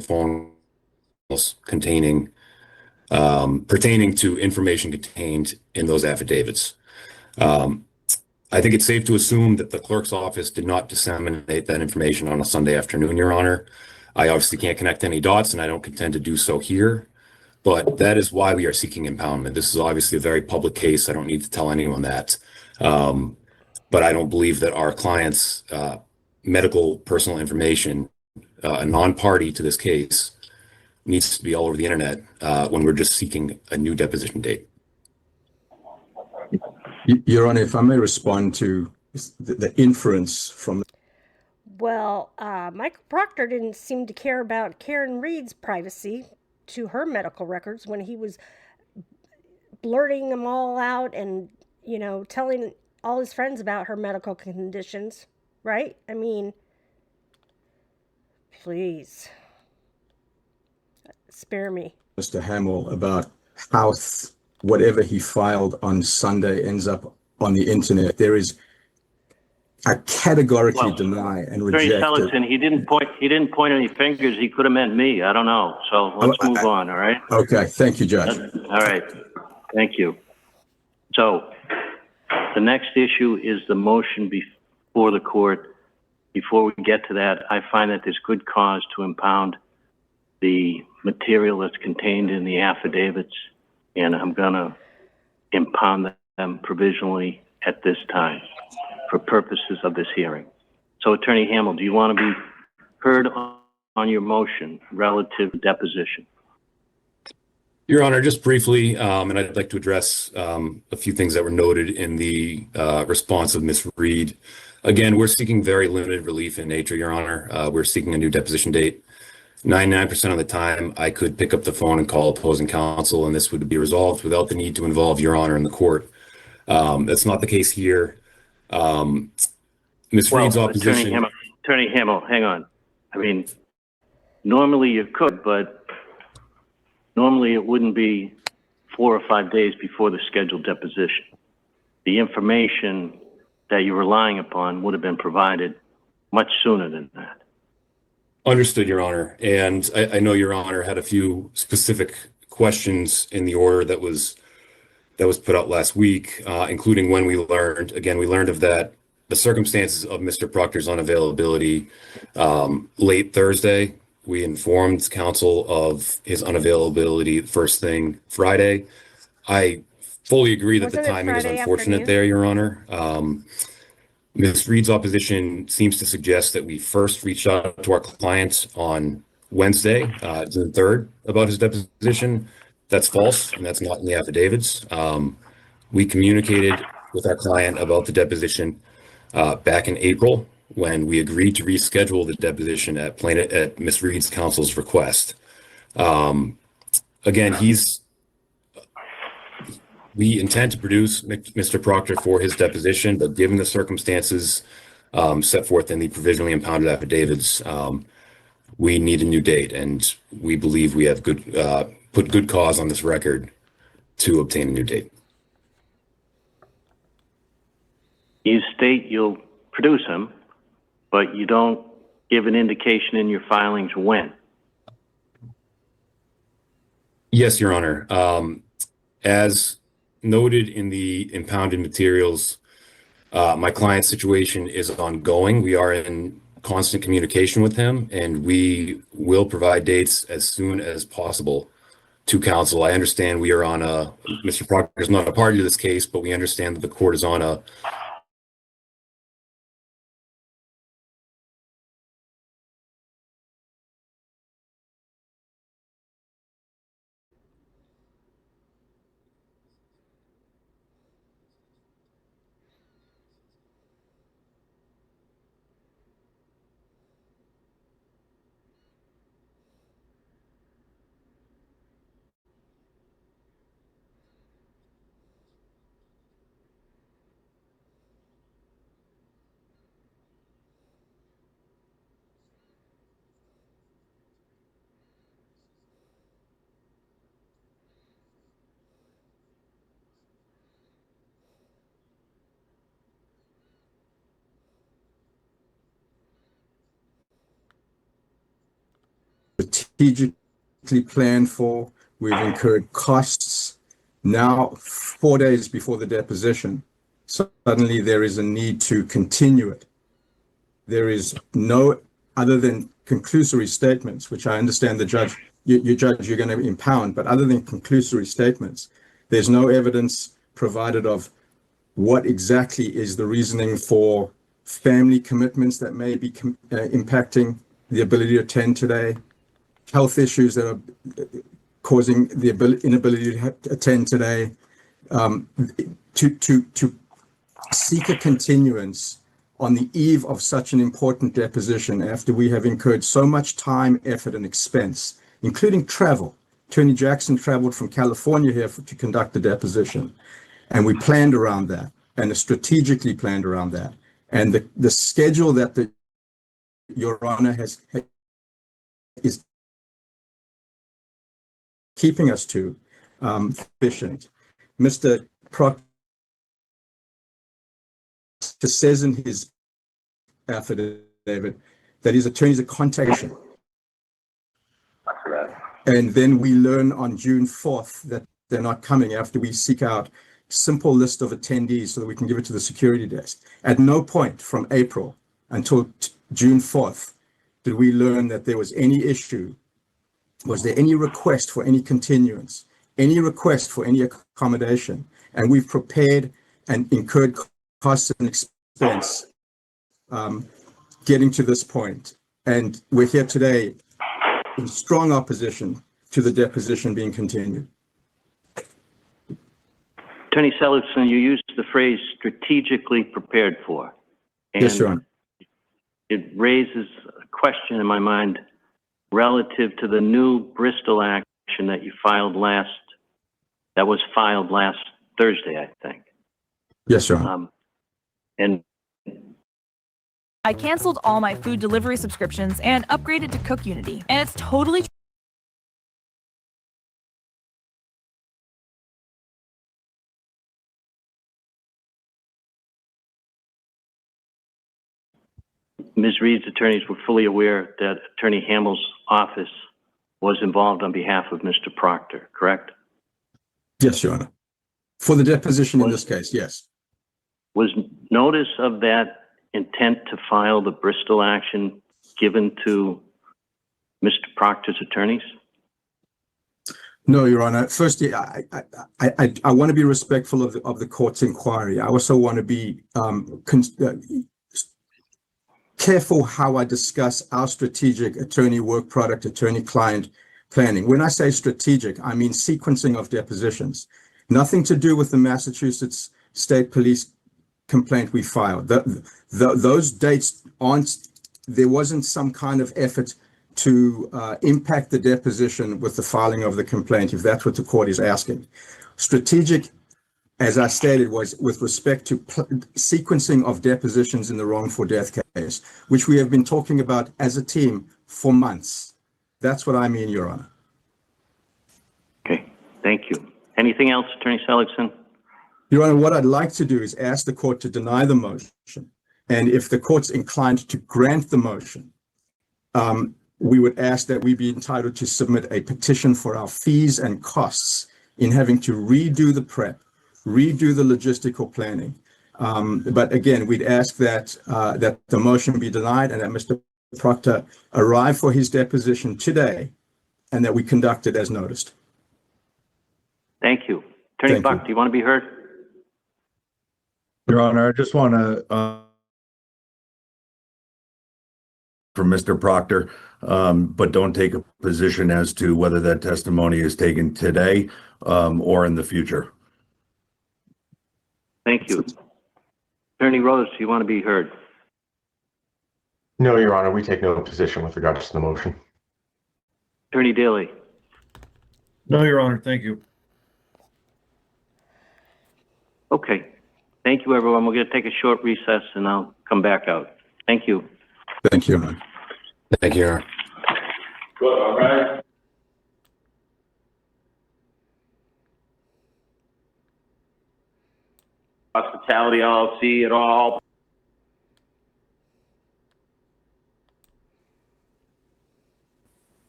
Phone containing pertaining to information contained in those affidavits. I think it's safe to assume that the clerk's office did not disseminate that information on a Sunday afternoon, Your Honor. I obviously can't connect any dots, and I don't intend to do so here, but that is why we are seeking impoundment. This is obviously a very public case. I don't need to tell anyone that. But I don't believe that our client's medical personal information, a non-party to this case, needs to be all over the internet when we're just seeking a new deposition date. Your Honor, if I may respond to the inference from... Well, Michael Proctor didn't seem to care about Karen Reed's privacy to her medical records when he was blurting them all out and, telling all his friends about her medical conditions, right? I mean, please spare me. Mr. Hamill, about how whatever he filed on Sunday ends up on the internet. There is, I categorically deny and Attorney reject it. Sellison, he didn't point any fingers. He could have meant me. I don't know. So let's move on. All right. Okay. Thank you, Judge. All right. Thank you. So the next issue is the motion before the court. Before we get to that, I find that there's good cause to impound the material that's contained in the affidavits, and I'm going to impound them provisionally at this time for purposes of this hearing. So, Attorney Hamill, do you want to be heard on your motion relative to deposition? Your Honor, just briefly, and I'd like to address a few things that were noted in the response of Ms. Reed. Again, we're seeking very limited relief in nature, Your Honor. We're seeking a new deposition date. 99% of the time, I could pick up the phone and call opposing counsel, and this would be resolved without the need to involve Your Honor in the court. That's not the case here. Ms. Reed's opposition. Attorney Hamill, hang on. I mean, normally you could, but normally it wouldn't be 4 or 5 days before the scheduled deposition. The information that you're relying upon would have been provided much sooner than that. Understood, Your Honor. And I know Your Honor had a few specific questions in the order that was put out last week, including when we learned of that, the circumstances of Mr. Proctor's unavailability late Thursday. We informed counsel of his unavailability first thing Friday. I fully agree that the timing is unfortunate there, Your Honor. Ms. Reed's opposition seems to suggest that we first reached out to our client on Wednesday, June 3rd, about his deposition. That's false, and that's not in the affidavits. We communicated with our client about the deposition back in April when we agreed to reschedule the deposition at Ms. Reed's counsel's request. Again, we intend to produce Mr. Proctor for his deposition, but given the circumstances set forth in the provisionally impounded affidavits, we need a new date, and we believe we have put good cause on this record to obtain a new date. You state you'll produce him, but you don't give an indication in your filings when. Yes, Your Honor. As noted in the impounded materials, my client's situation is ongoing. We are in constant communication with him, and we will provide dates as soon as possible to counsel. I understand we are on Mr. Proctor is not a party to this case, but we understand that the court is on a strategically planned for. We've incurred costs. Now, 4 days before the deposition, suddenly there is a need to continue it. There is no, other than conclusory statements, which I understand the judge, you judge, you're going to impound, but other than conclusory statements, there's no evidence provided of what exactly is the reasoning for family commitments that may be impacting the ability to attend today, health issues that are causing the inability to attend today, to seek a continuance on the eve of such an important deposition after we have incurred so much time, effort, and expense, including travel, Attorney Jackson traveled from California here to conduct the deposition. And we planned around that and strategically planned around that. And the schedule that Your Honor is keeping us to efficient. Mr. Proctor says in his affidavit that his attorneys are contacting. And then we learn on June 4th that they're not coming after we seek out simple list of attendees so that we can give it to the security desk. At no point from April until June 4th did we learn that there was any issue. Was there any request for any continuance, any request for any accommodation? And we've prepared and incurred costs and expense getting to this point. And we're here today in strong opposition to the deposition being continued. Attorney Seligson, you used the phrase strategically prepared for. And yes, Your Honor. It raises a question in my mind relative to the new Bristol action that was filed last Thursday, I think. Yes, Your Honor. And I canceled all my food delivery subscriptions and upgraded to Cook Unity, and it's totally Ms. Reed's attorneys were fully aware that Attorney Hamill's office was involved on behalf of Mr. Proctor, correct? Yes, Your Honor. For the deposition in this case, yes. Was notice of that intent to file the Bristol action given to Mr. Proctor's attorneys? No, Your Honor. Firstly, I want to be respectful of the court's inquiry. I also want to be careful how I discuss our strategic attorney work product, attorney-client planning. When I say strategic, I mean sequencing of depositions. Nothing to do with the Massachusetts State Police complaint we filed. Those dates there wasn't some kind of effort to impact the deposition with the filing of the complaint, if that's what the court is asking. Strategic, as I stated, was with respect to sequencing of depositions in the wrongful death case, which we have been talking about as a team for months. That's what I mean, Your Honor. Okay, thank you. Anything else, Attorney Seligson? Your Honor, what I'd like to do is ask the court to deny the motion. And if the court's inclined to grant the motion, we would ask that we be entitled to submit a petition for our fees and costs in having to redo the prep, redo the logistical planning. But again, we'd ask that that the motion be denied and that Mr. Proctor arrive for his deposition today and that we conduct it as noticed. Thank you. Attorney Buck, do you want to be heard? Your Honor, I just want to, from Mr. Proctor, but don't take a position as to whether that testimony is taken today or in the future. Thank you. Attorney Rose, do you want to be heard? No, Your Honor, we take no position with regards to the motion. Attorney Daly? No, Your Honor, thank you. Okay. Thank you, everyone. We're going to take a short recess and I'll come back out. Thank you. Thank you, Your Honor. Thank you, Your Honor. Good, all right. Hospitality LLC at all.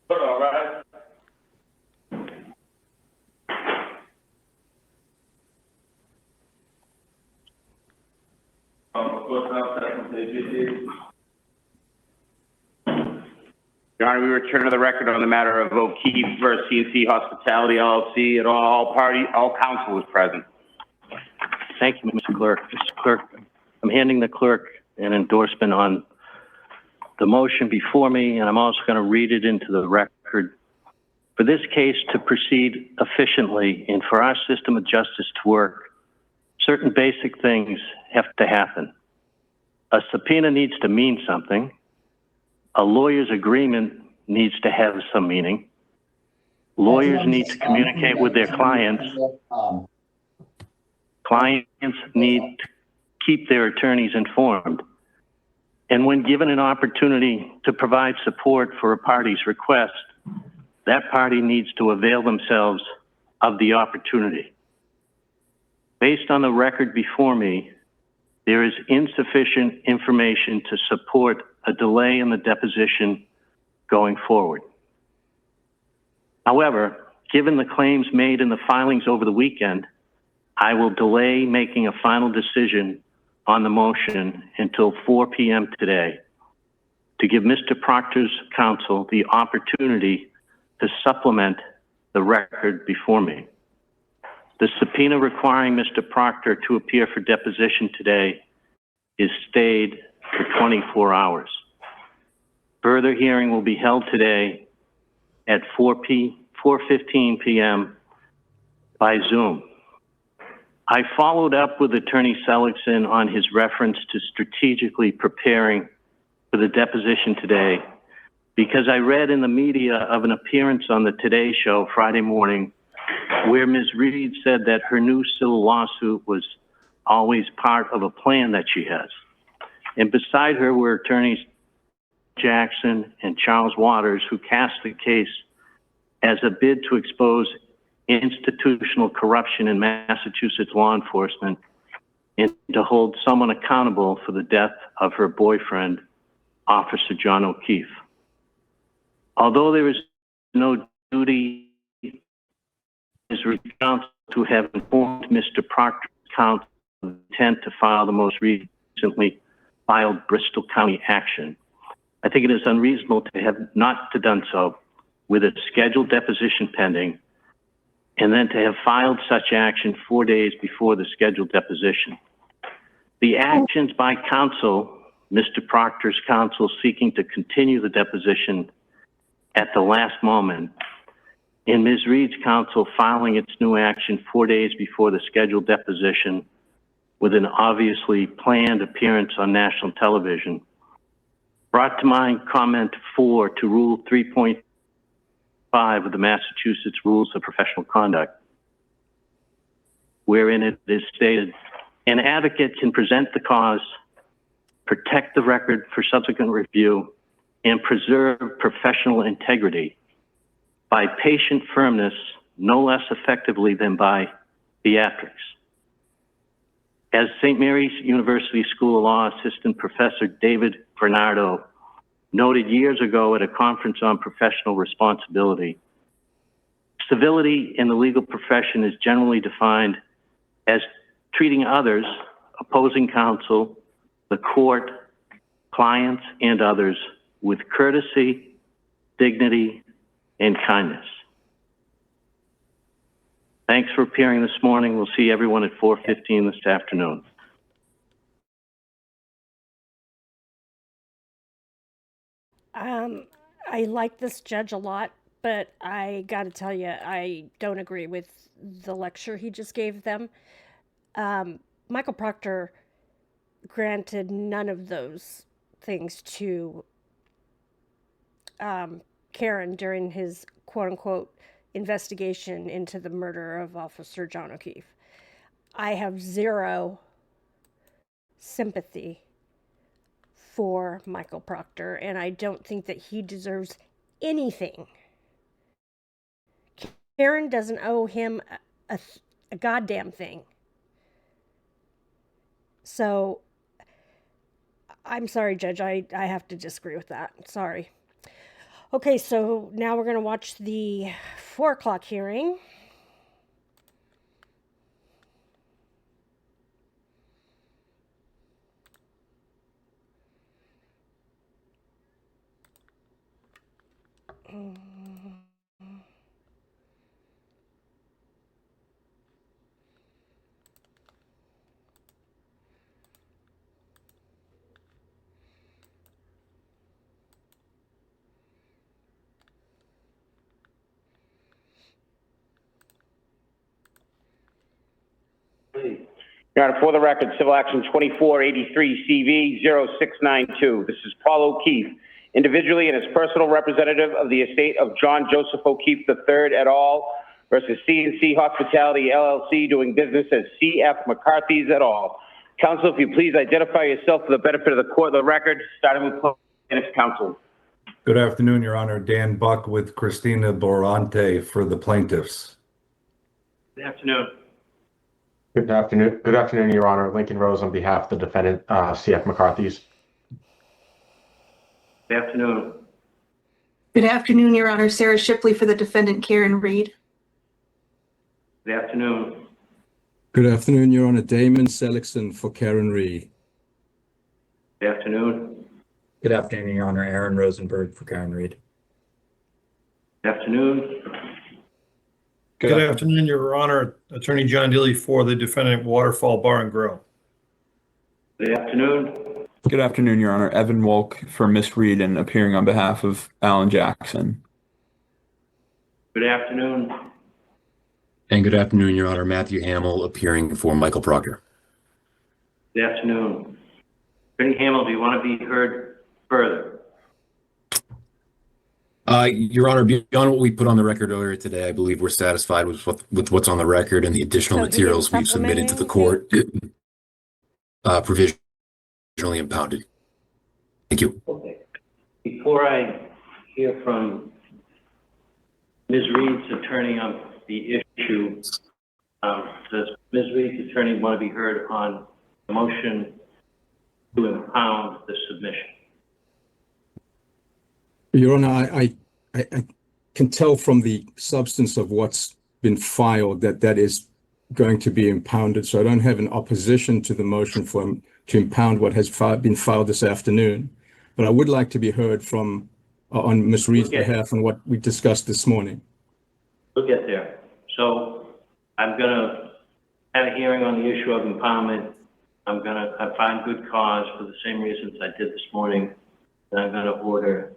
Good, all right. Your Honor, we return to the record on the matter of O'Keefe versus C&C Hospitality LLC. All counsel was present. Thank you, Mr. Clerk. Mr. Clerk, I'm handing the clerk an endorsement on the motion before me, and I'm also going to read it into the record. For this case to proceed efficiently and for our system of justice to work, certain basic things have to happen. A subpoena needs to mean something. A lawyer's agreement needs to have some meaning. Lawyers need to communicate with their clients. Clients need to keep their attorneys informed. And when given an opportunity to provide support for a party's request, that party needs to avail themselves of the opportunity. Based on the record before me, there is insufficient information to support a delay in the deposition going forward. However, given the claims made in the filings over the weekend, I will delay making a final decision on the motion until 4 p.m. today to give Mr. Proctor's counsel the opportunity to supplement the record before me. The subpoena requiring Mr. Proctor to appear for deposition today is stayed for 24 hours. Further hearing will be held today at 4:15 p.m. by Zoom. I followed up with Attorney Seligson on his reference to strategically preparing for the deposition today because I read in the media of an appearance on the Today Show Friday morning where Ms. Reed said that her new civil lawsuit was always part of a plan that she has. And beside her were attorneys Jackson and Charles Waters, who cast the case as a bid to expose institutional corruption in Massachusetts law enforcement and to hold someone accountable for the death of her boyfriend, Officer John O'Keefe. Although there is no duty is counsel to have informed Mr. Proctor's counsel of the intent to file the most recently filed Bristol County action, I think it is unreasonable to have not to done so with a scheduled deposition pending and then to have filed such action 4 days before the scheduled deposition. The actions by counsel, Mr. Proctor's counsel seeking to continue the deposition at the last moment, and Ms. Reed's counsel filing its new action 4 days before the scheduled deposition with an obviously planned appearance on national television, brought to mind comment 4 to Rule 3.5 of the Massachusetts Rules of Professional Conduct, wherein it is stated, an advocate can present the cause, protect the record for subsequent review, and preserve professional integrity by patient firmness no less effectively than by theatrics. As St. Mary's University School of Law Assistant Professor David Bernardo noted years ago at a conference on professional responsibility, civility in the legal profession is generally defined as treating others, opposing counsel, the court, clients, and others with courtesy, dignity, and kindness. Thanks for appearing this morning. We'll see everyone at 4:15 this afternoon. I like this judge a lot, but I got to tell you, I don't agree with the lecture he just gave them. Michael Proctor granted none of those things to Karen during his quote-unquote investigation into the murder of Officer John O'Keefe. I have zero sympathy for Michael Proctor, and I don't think that he deserves anything. Karen doesn't owe him a goddamn thing. So, I'm sorry, Judge, I have to disagree with that. Sorry. Okay, so now we're going to watch the 4 o'clock hearing. Your Honor, for the record, Civil Action 2483 CV 0692. This is Paul O'Keefe individually and as personal representative of the estate of John Joseph O'Keefe III et al. Versus C&C Hospitality LLC doing business as C.F. McCarthy's et al. Counsel, if you please identify yourself for the benefit of the court, the record, starting with plaintiff's counsel. Good afternoon, Your Honor. Dan Buck with Christina Borante for the plaintiffs. Good afternoon. Good afternoon. Good afternoon, Your Honor. Lincoln Rose on behalf of the defendant, C.F. McCarthy's. Good afternoon. Good afternoon, Your Honor. Sarah Shipley for the defendant, Karen Reed. Good afternoon. Good afternoon, Your Honor. Damon Seligson for Karen Reed. Good afternoon. Good afternoon, Your Honor. Aaron Rosenberg for Karen Reed. Good afternoon. Good afternoon, Your Honor. Attorney John Dilly for the defendant, Waterfall Bar and Grill. Good afternoon. Good afternoon, Your Honor. Evan Wolk for Miss Reed and appearing on behalf of Alan Jackson. Good afternoon. And good afternoon, Your Honor. Matthew Hamill appearing for Michael Proctor. Good afternoon. Attorney Hamill, do you want to be heard further? Your Honor, beyond what we put on the record earlier today, I believe we're satisfied with what's on the record and the additional materials we've submitted to the court, provisionally impounded. Thank you. Okay. Before I hear from Ms. Reed's attorney on the issue, does Ms. Reed's attorney want to be heard on the motion to impound the submission? Your Honor, I can tell from the substance of what's been filed that that is going to be impounded. So I don't have an opposition to the motion to impound what has been filed this afternoon. But I would like to be heard from on Ms. Reed's behalf on what we discussed this morning. We'll get there. So I'm going to have a hearing on the issue of impoundment. I'm going to find good cause for the same reasons I did this morning. And I'm going to order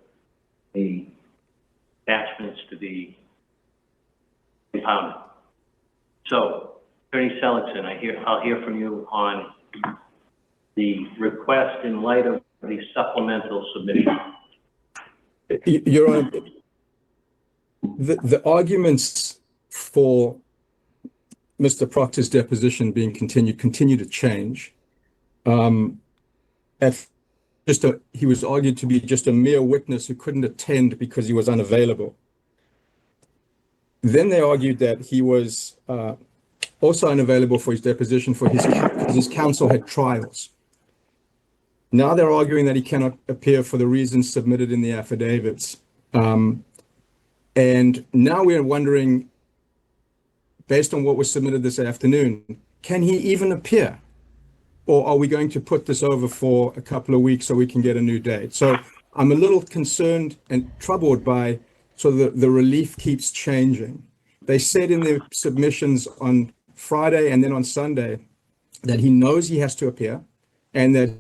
the attachments to be impounded. So, Attorney Seligson, I'll hear from you on the request in light of the supplemental submission. Your Honor, the arguments for Mr. Proctor's deposition being continue to change. He was argued to be just a mere witness who couldn't attend because he was unavailable. Then they argued that he was also unavailable for his deposition because his counsel had trials. Now they're arguing that he cannot appear for the reasons submitted in the affidavits. And now we're wondering, based on what was submitted this afternoon, can he even appear? Or are we going to put this over for a couple of weeks so we can get a new date? So I'm a little concerned and troubled by the relief keeps changing. They said in their submissions on Friday and then on Sunday that he knows he has to appear and that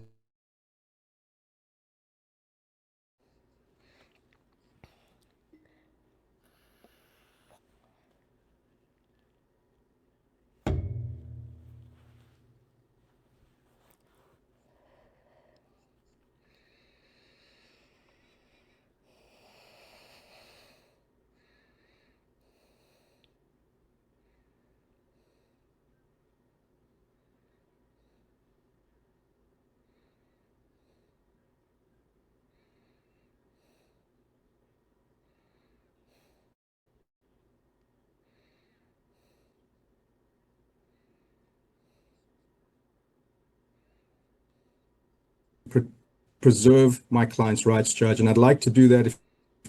preserve my client's rights, Judge, and I'd like to do that if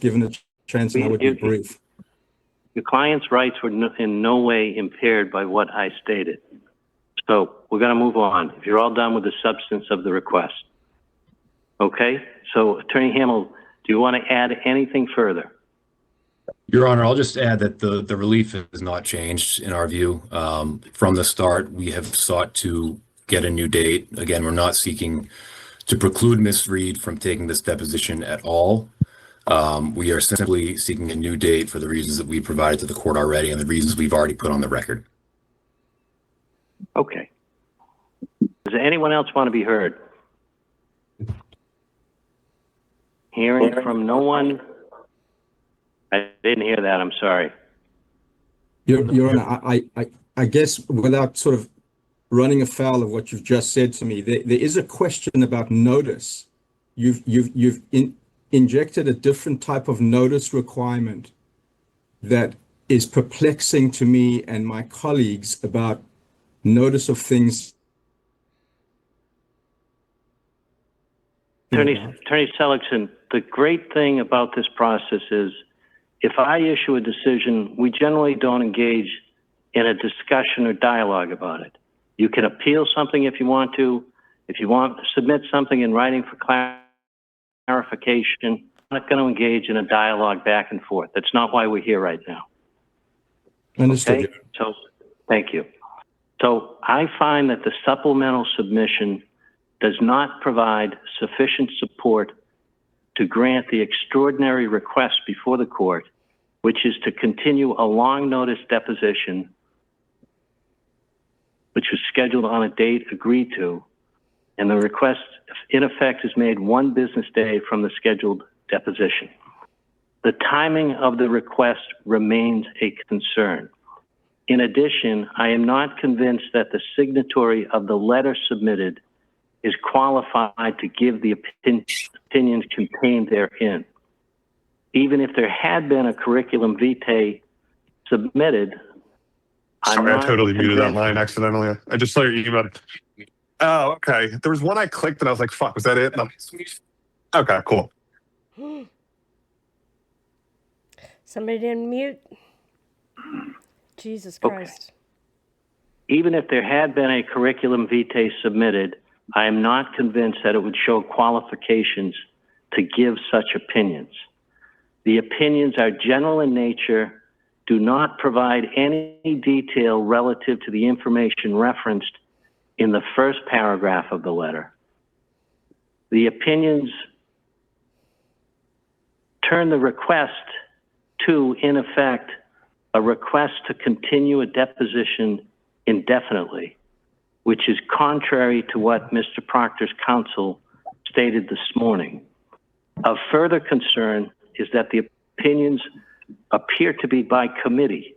given a chance, and I would be brief. Your client's rights were in no way impaired by what I stated. So we're going to move on. If you're all done with the substance of the request. Okay? So, Attorney Hamill, do you want to add anything further? Your Honor, I'll just add that the relief has not changed in our view. From the start, we have sought to get a new date. Again, we're not seeking to preclude Ms. Reed from taking this deposition at all. We are simply seeking a new date for the reasons that we provided to the court already and the reasons we've already put on the record. Okay. Does anyone else want to be heard? Hearing from no one. I didn't hear that. I'm sorry. Your Honor, I guess without sort of running afoul of what you've just said to me, there is a question about notice. You've injected a different type of notice requirement that is perplexing to me and my colleagues about notice of things. Attorney Seligson, the great thing about this process is if I issue a decision, we generally don't engage in a discussion or dialogue about it. You can appeal something if you want to. If you want to submit something in writing for clarification, I'm not going to engage in a dialogue back and forth. That's not why we're here right now. Understood. Okay? So, thank you. So I find that the supplemental submission does not provide sufficient support to grant the extraordinary request before the court, which is to continue a long notice deposition, which was scheduled on a date agreed to, and the request, in effect, is made 1 business day from the scheduled deposition. The timing of the request remains a concern. In addition, I am not convinced that the signatory of the letter submitted is qualified to give the opinions contained therein. Even if there had been a curriculum vitae submitted, Sorry, I totally muted that line accidentally. I just saw your email. Oh, okay. There was one I clicked and I was like, fuck, was that it? No. Okay, cool. Somebody didn't mute. Jesus Christ. Okay. Even if there had been a curriculum vitae submitted, I am not convinced that it would show qualifications to give such opinions. The opinions are general in nature, do not provide any detail relative to the information referenced in the first paragraph of the letter. The opinions turn the request to, in effect, a request to continue a deposition indefinitely, which is contrary to what Mr. Proctor's counsel stated this morning. Of further concern is that the opinions appear to be by committee,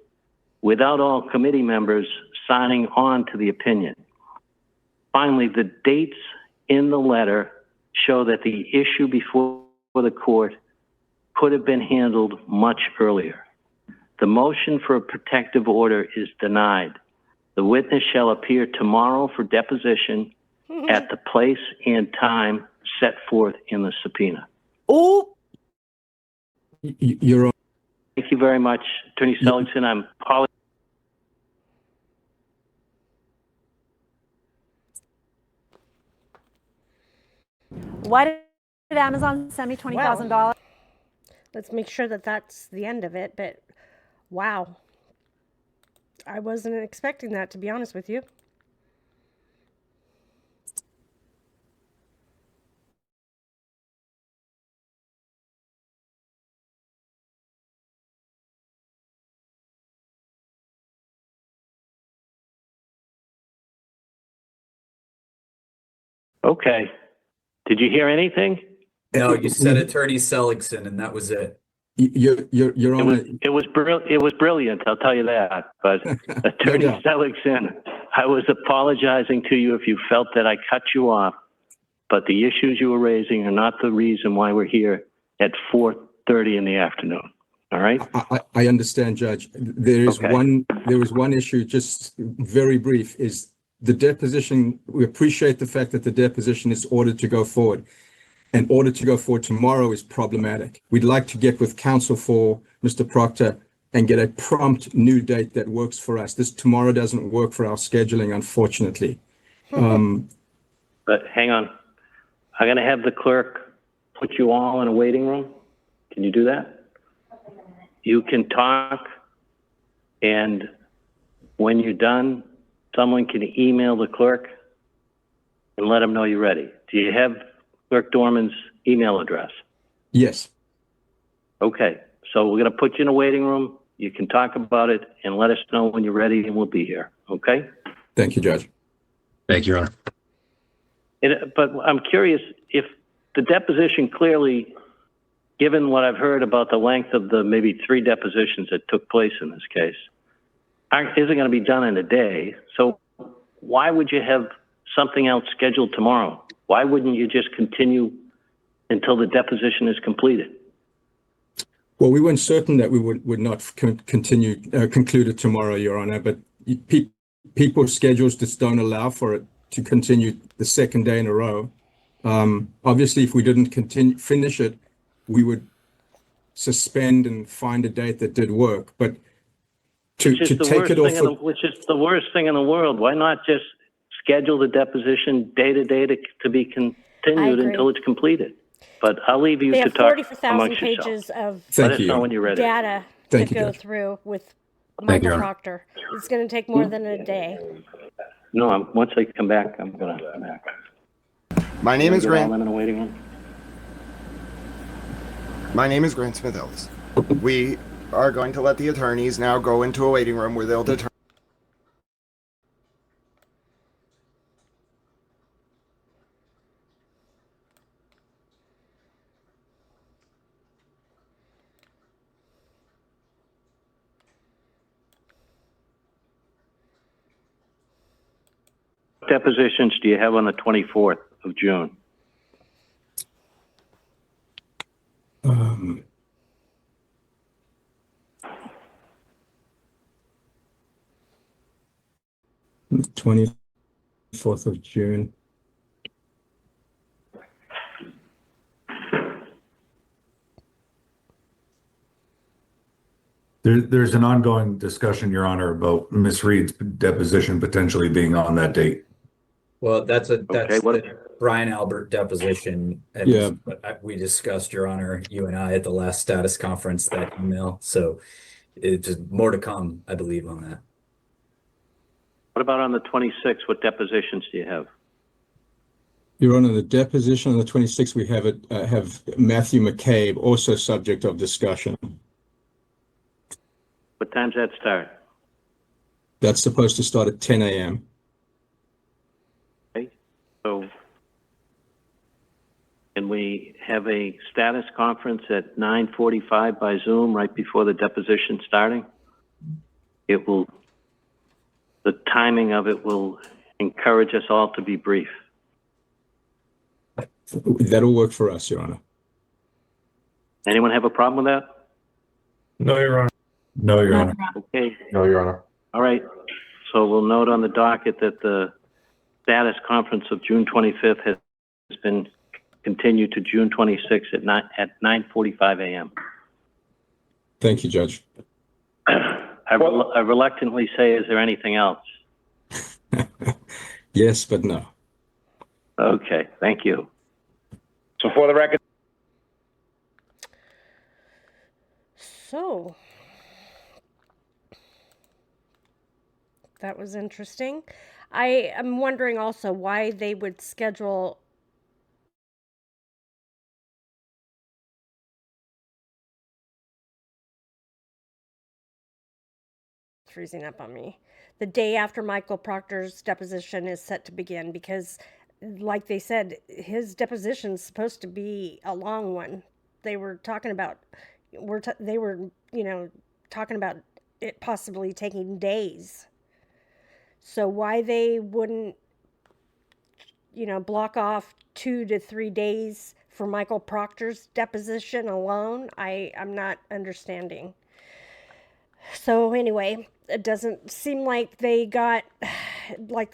without all committee members signing on to the opinion. Finally, the dates in the letter show that the issue before the court could have been handled much earlier. The motion for a protective order is denied. The witness shall appear tomorrow for deposition at the place and time set forth in the subpoena. Oh, You're. Thank you very much, Attorney Seligson. I'm apologizing. Why did Amazon send me $20,000? Let's make sure that that's the end of it. But wow, I wasn't expecting that, to be honest with you. Okay. Did you hear anything? No, you said Attorney Seligson, and that was it. You're on. It was brilliant. I'll tell you that. But Attorney Seligson, I was apologizing to you if you felt that I cut you off. But the issues you were raising are not the reason why we're here at 4:30 in the afternoon. All right. I understand, Judge. There is one issue, just very brief, is the deposition. We appreciate the fact that the deposition is ordered to go forward. And order to go forward tomorrow is problematic. We'd like to get with counsel for Mr. Proctor and get a prompt new date that works for us. This tomorrow doesn't work for our scheduling, unfortunately. But hang on. I'm going to have the clerk put you all in a waiting room. Can you do that? You can talk, and when you're done, someone can email the clerk and let them know you're ready. Do you have Clerk Dorman's email address? Yes. Okay. So we're going to put you in a waiting room. You can talk about it and let us know when you're ready, and we'll be here. Okay? Thank you, Judge. Thank you, Your Honor. But I'm curious if the deposition clearly given what I've heard about the length of the maybe 3 depositions that took place in this case, isn't going to be done in a day. So why would you have something else scheduled tomorrow? Why wouldn't you just continue until the deposition is completed? Well, we weren't certain that we would not conclude it tomorrow, Your Honor, but people's schedules just don't allow for it to continue the second day in a row. Obviously, if we didn't finish it, we would suspend and find a date that did work. But to take it off, which is the worst thing in the world. Why not just schedule the deposition day to day to be continued until it's completed? But I'll leave you They to have talk 44,000 amongst pages yourself. of Let us know when you're ready. data to go through with Michael Proctor. It's going to take more than a day. No, once they come back, I'm going to come back. My name is Grant. I'm in a waiting room. My name is Grant Smith Ellis. We are going to let the attorneys now go into a waiting room where they'll determine. Depositions do you have on the 24th of June? The 24th of June. There's an ongoing discussion, Your Honor, about Ms. Reed's deposition potentially being on that date. Well, that's the Brian Albert deposition. And Yeah. we discussed, Your Honor, you and I at the last status conference, that email. So it's more to come, I believe, on that. What about on the 26th? What depositions do you have? Your Honor, the deposition on the 26th, we have Matthew McCabe, also subject of discussion. What time's that start? That's supposed to start at 10 a.m. Okay. So can we have a status conference at 9:45 by Zoom right before the deposition starting? The timing of it will encourage us all to be brief. That'll work for us, Your Honor. Anyone have a problem with that? No, Your Honor. No, Your Honor. Okay. No, Your Honor. All right. So we'll note on the docket that the status conference of June 25th has been continued to June 26th at 9:45 a.m. Thank you, Judge. I reluctantly say, is there anything else? Yes, but no. Okay, thank you. So for the record. So that was interesting. I am wondering also why they would schedule freezing up on me the day after Michael Proctor's deposition is set to begin, because like they said, his deposition is supposed to be a long one. They were talking about talking about it possibly taking days. So why they wouldn't block off 2 to 3 days for Michael Proctor's deposition alone, I'm not understanding. So anyway, it doesn't seem like the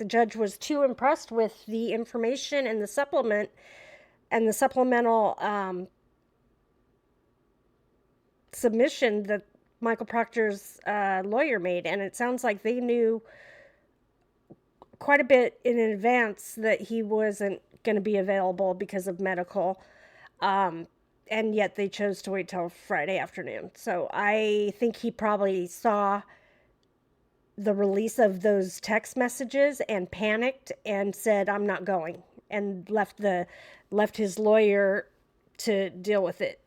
judge was too impressed with the information and the supplemental submission that Michael Proctor's lawyer made. And it sounds like they knew quite a bit in advance that he wasn't going to be available because of medical. And yet they chose to wait till Friday afternoon. So I think he probably saw the release of those text messages and panicked and said, I'm not going, and left his lawyer to deal with it,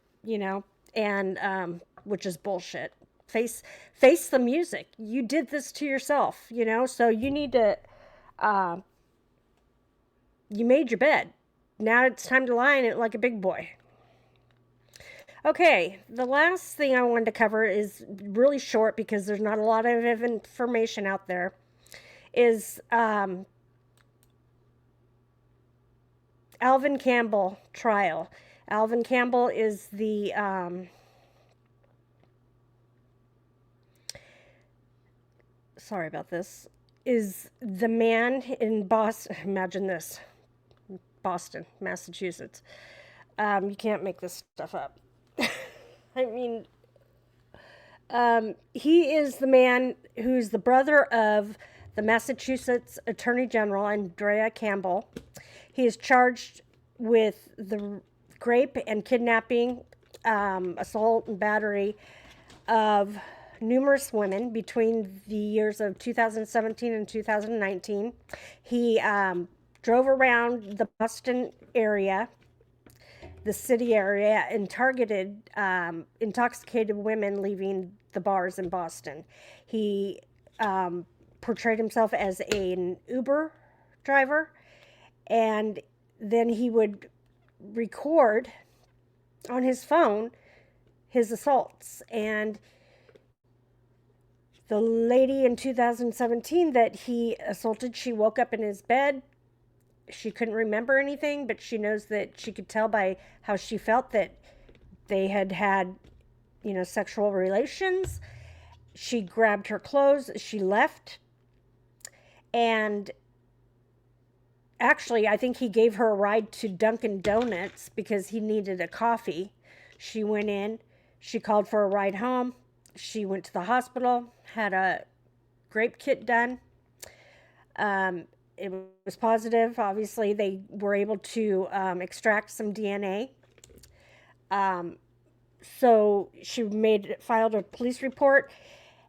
and which is bullshit. Face the music. You did this to yourself, so you need to, you made your bed. Now it's time to lie in it like a big boy. Okay, the last thing I wanted to cover is really short because there's not a lot of information out there. Is Alvin Campbell trial. Alvin Campbell is the sorry about this, is the man in Boston. Imagine this, Boston, Massachusetts. You can't make this stuff up. I mean, he is the man who's the brother of the Massachusetts Attorney General, Andrea Campbell. He is charged with the rape and kidnapping, assault and battery of numerous women between the years of 2017 and 2019. He drove around the Boston area, the city area, and targeted intoxicated women leaving the bars in Boston. He portrayed himself as an Uber driver, and then he would record on his phone his assaults. And the lady in 2017 that he assaulted, she woke up in his bed. She couldn't remember anything, but she knows that she could tell by how she felt that they had, sexual relations. She grabbed her clothes, she left. And actually, I think he gave her a ride to Dunkin' Donuts because he needed a coffee. She went in, she called for a ride home. She went to the hospital, had a grape kit done. It was positive. Obviously, they were able to extract some DNA. So she filed a police report.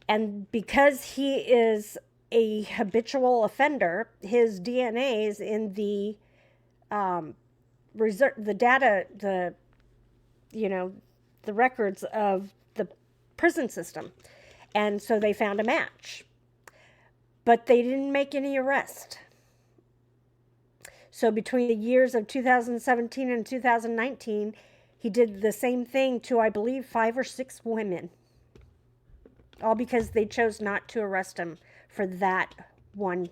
And because he is a habitual offender, his DNA is in the the records of the prison system. And so they found a match. But they didn't make any arrest. So between the years of 2017 and 2019, he did the same thing to, I believe, 5 or 6 women. All because they chose not to arrest him for that one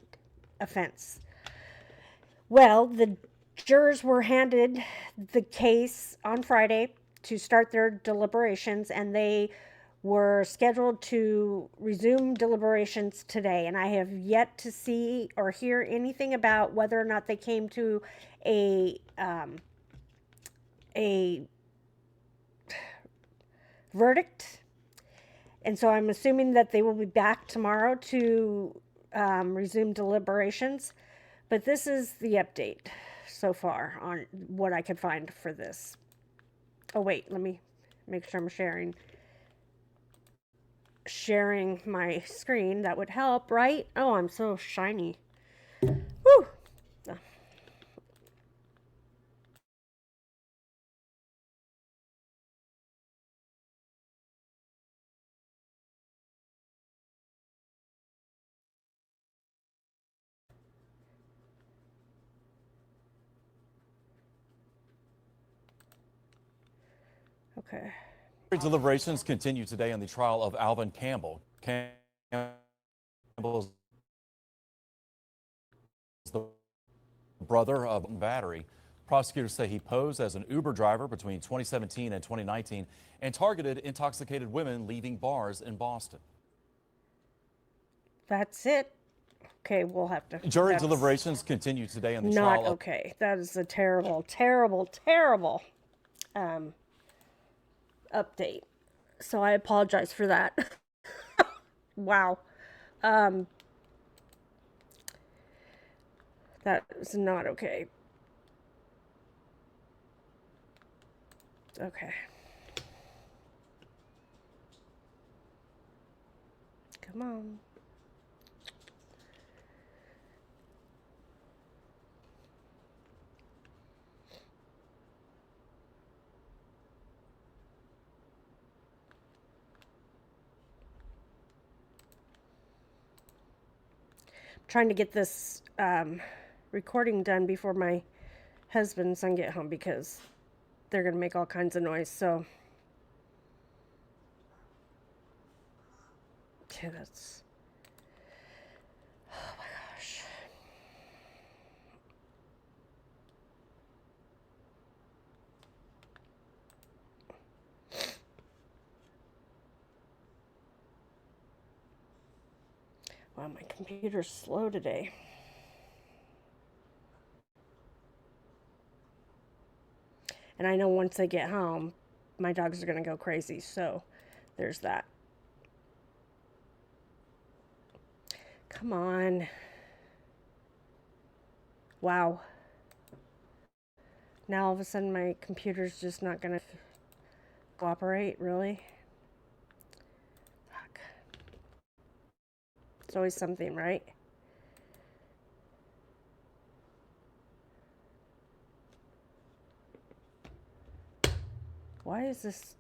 offense. Well, the jurors were handed the case on Friday to start their deliberations, and they were scheduled to resume deliberations today. And I have yet to see or hear anything about whether or not they came to a verdict. And so I'm assuming that they will be back tomorrow to resume deliberations. But this is the update so far on what I could find for this. Oh, wait, let me make sure I'm sharing my screen. That would help, right? Oh, I'm so shiny. Woo! Okay. Deliberations continue today on the trial of Alvin Campbell. Campbell is the brother of battery. Prosecutors say he posed as an Uber driver between 2017 and 2019 and targeted intoxicated women leaving bars in Boston. That's it. Okay, we'll have to. Jury deliberations continue today on the trial. Not okay. That is a terrible, terrible, terrible update. So I apologize for that. Wow. That is not okay. Okay. Come on. Trying to get this recording done before my husband and son get home because they're going to make all kinds of noise. So too. That's, oh my gosh. Wow, my computer's slow today. And I know once they get home, my dogs are going to go crazy. So there's that. Come on. Wow. Now all of a sudden my computer's just not going to cooperate, really? Fuck. It's always something, right? Why is this?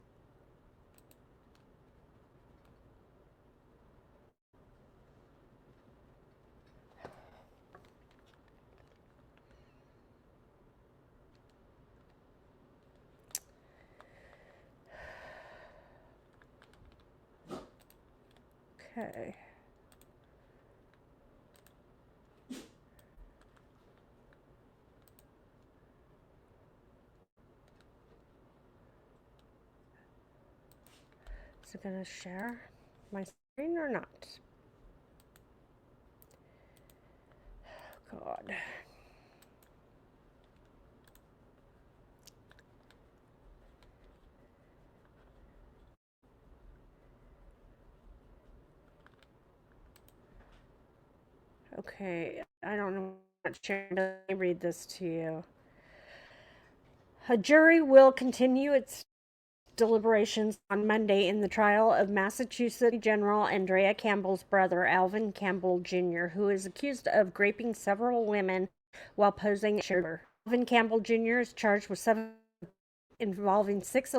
Okay. Is it going to share my screen or not? God. Okay, I don't know what sharing. Let me read this to you. A jury will continue its deliberations on Monday in the trial of Massachusetts General Andrea Campbell's brother, Alvin Campbell Jr., who is accused of raping several women while posing as a Alvin Campbell Jr. is charged with 7 involving 6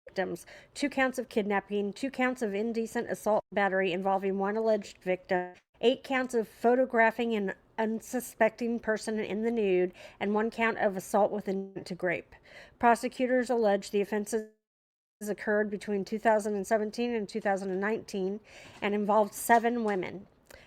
victims, 2 counts of kidnapping, 2 counts of indecent assault and battery involving 1 alleged victim, 8 counts of photographing an unsuspecting person in the nude, and 1 count of assault with intent to rape. Prosecutors allege the offenses occurred between 2017 and 2019 and involved 7 women.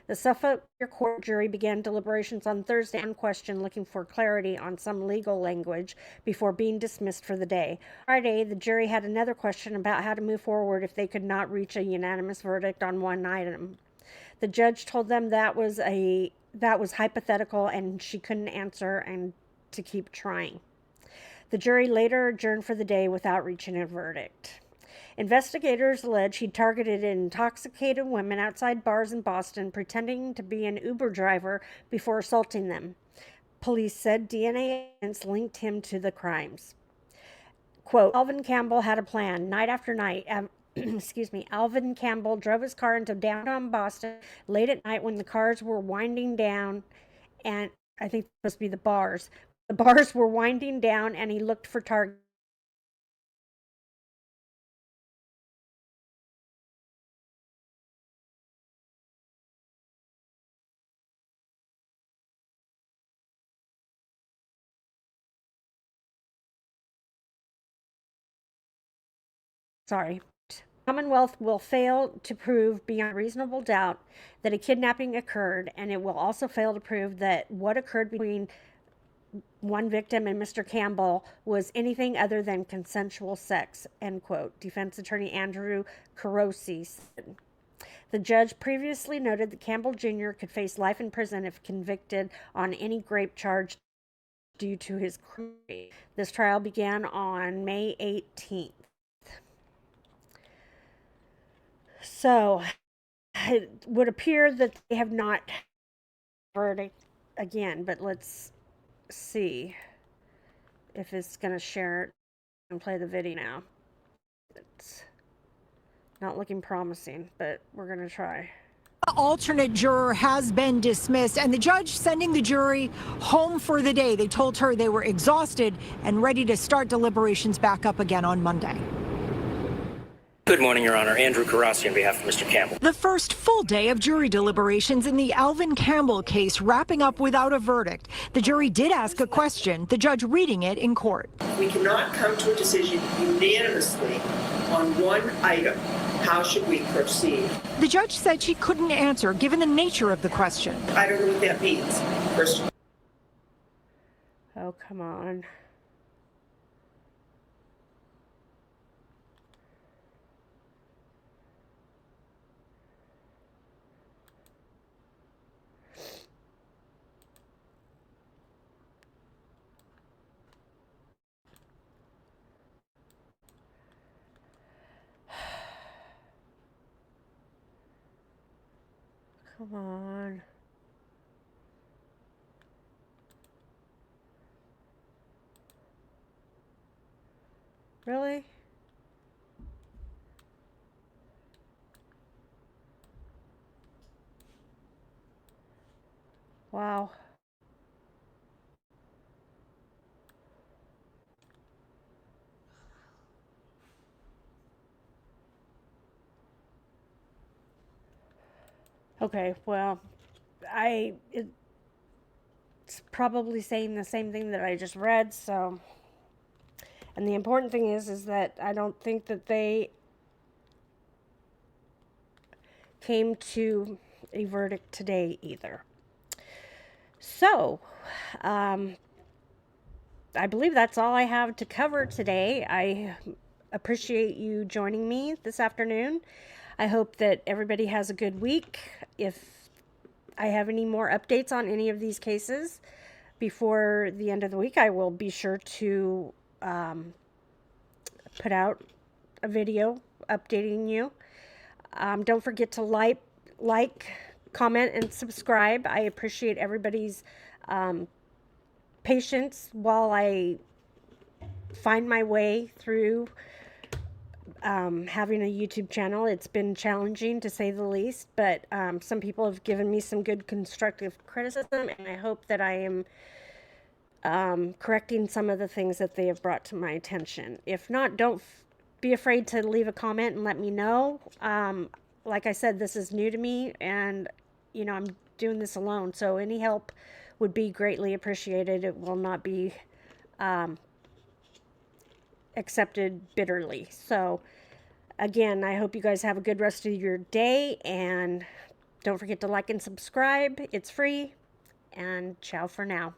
The Suffolk Court jury began deliberations on Thursday on question looking for clarity on some legal language before being dismissed for the day. Friday, the jury had another question about how to move forward if they could not reach a unanimous verdict on one item. The judge told them that was hypothetical and she couldn't answer and to keep trying. The jury later adjourned for the day without reaching a verdict. Investigators allege he targeted intoxicated women outside bars in Boston, pretending to be an Uber driver before assaulting them. Police said DNA evidence linked him to the crimes. Quote, Alvin Campbell had a plan. Night after night, Alvin Campbell drove his car into downtown Boston late at night when the cars were winding down, and I think it's supposed to be the bars. The bars were winding down, and he looked for targets. Commonwealth will fail to prove beyond reasonable doubt that a kidnapping occurred, and it will also fail to prove that what occurred between one victim and Mr. Campbell was anything other than consensual sex, end quote. Defense attorney Andrew Carosi said. The judge previously noted that Campbell Jr. could face life in prison if convicted on any rape charge due to his crime. This trial began on May 18th. So, it would appear that they have not verdict again, but let's see if it's going to share it and play the video now. It's not looking promising, but we're going to try. Alternate juror has been dismissed, and the judge sending the jury home for the day. They told her they were exhausted and ready to start deliberations back up again on Monday. Good morning, Your Honor. Andrew Carassi on behalf of Mr. Campbell. The first full day of jury deliberations in the Alvin Campbell case wrapping up without a verdict. The jury did ask a question, the judge reading it in court. We cannot come to a decision unanimously on one item How should we proceed? The judge said she couldn't answer given the nature of the question. I don't know what that means. First. Oh, come on. Come on. Really? Wow. Okay, well, it's probably saying the same thing that I just read, so. And the important thing is that I don't think that they came to a verdict today either. So, I believe that's all I have to cover today. I appreciate you joining me this afternoon. I hope that everybody has a good week. If I have any more updates on any of these cases before the end of the week, I will be sure to put out a video updating you. Don't forget to like, comment, and subscribe. I appreciate everybody's patience while I find my way through having a YouTube channel. It's been challenging to say the least, but some people have given me some good constructive criticism, and I hope that I am correcting some of the things that they have brought to my attention. If not, don't be afraid to leave a comment and let me know. Like I said, this is new to me, and I'm doing this alone, so any help would be greatly appreciated. It will not be accepted bitterly. So again, I hope you guys have a good rest of your day, and don't forget to like and subscribe. It's free, and ciao for now.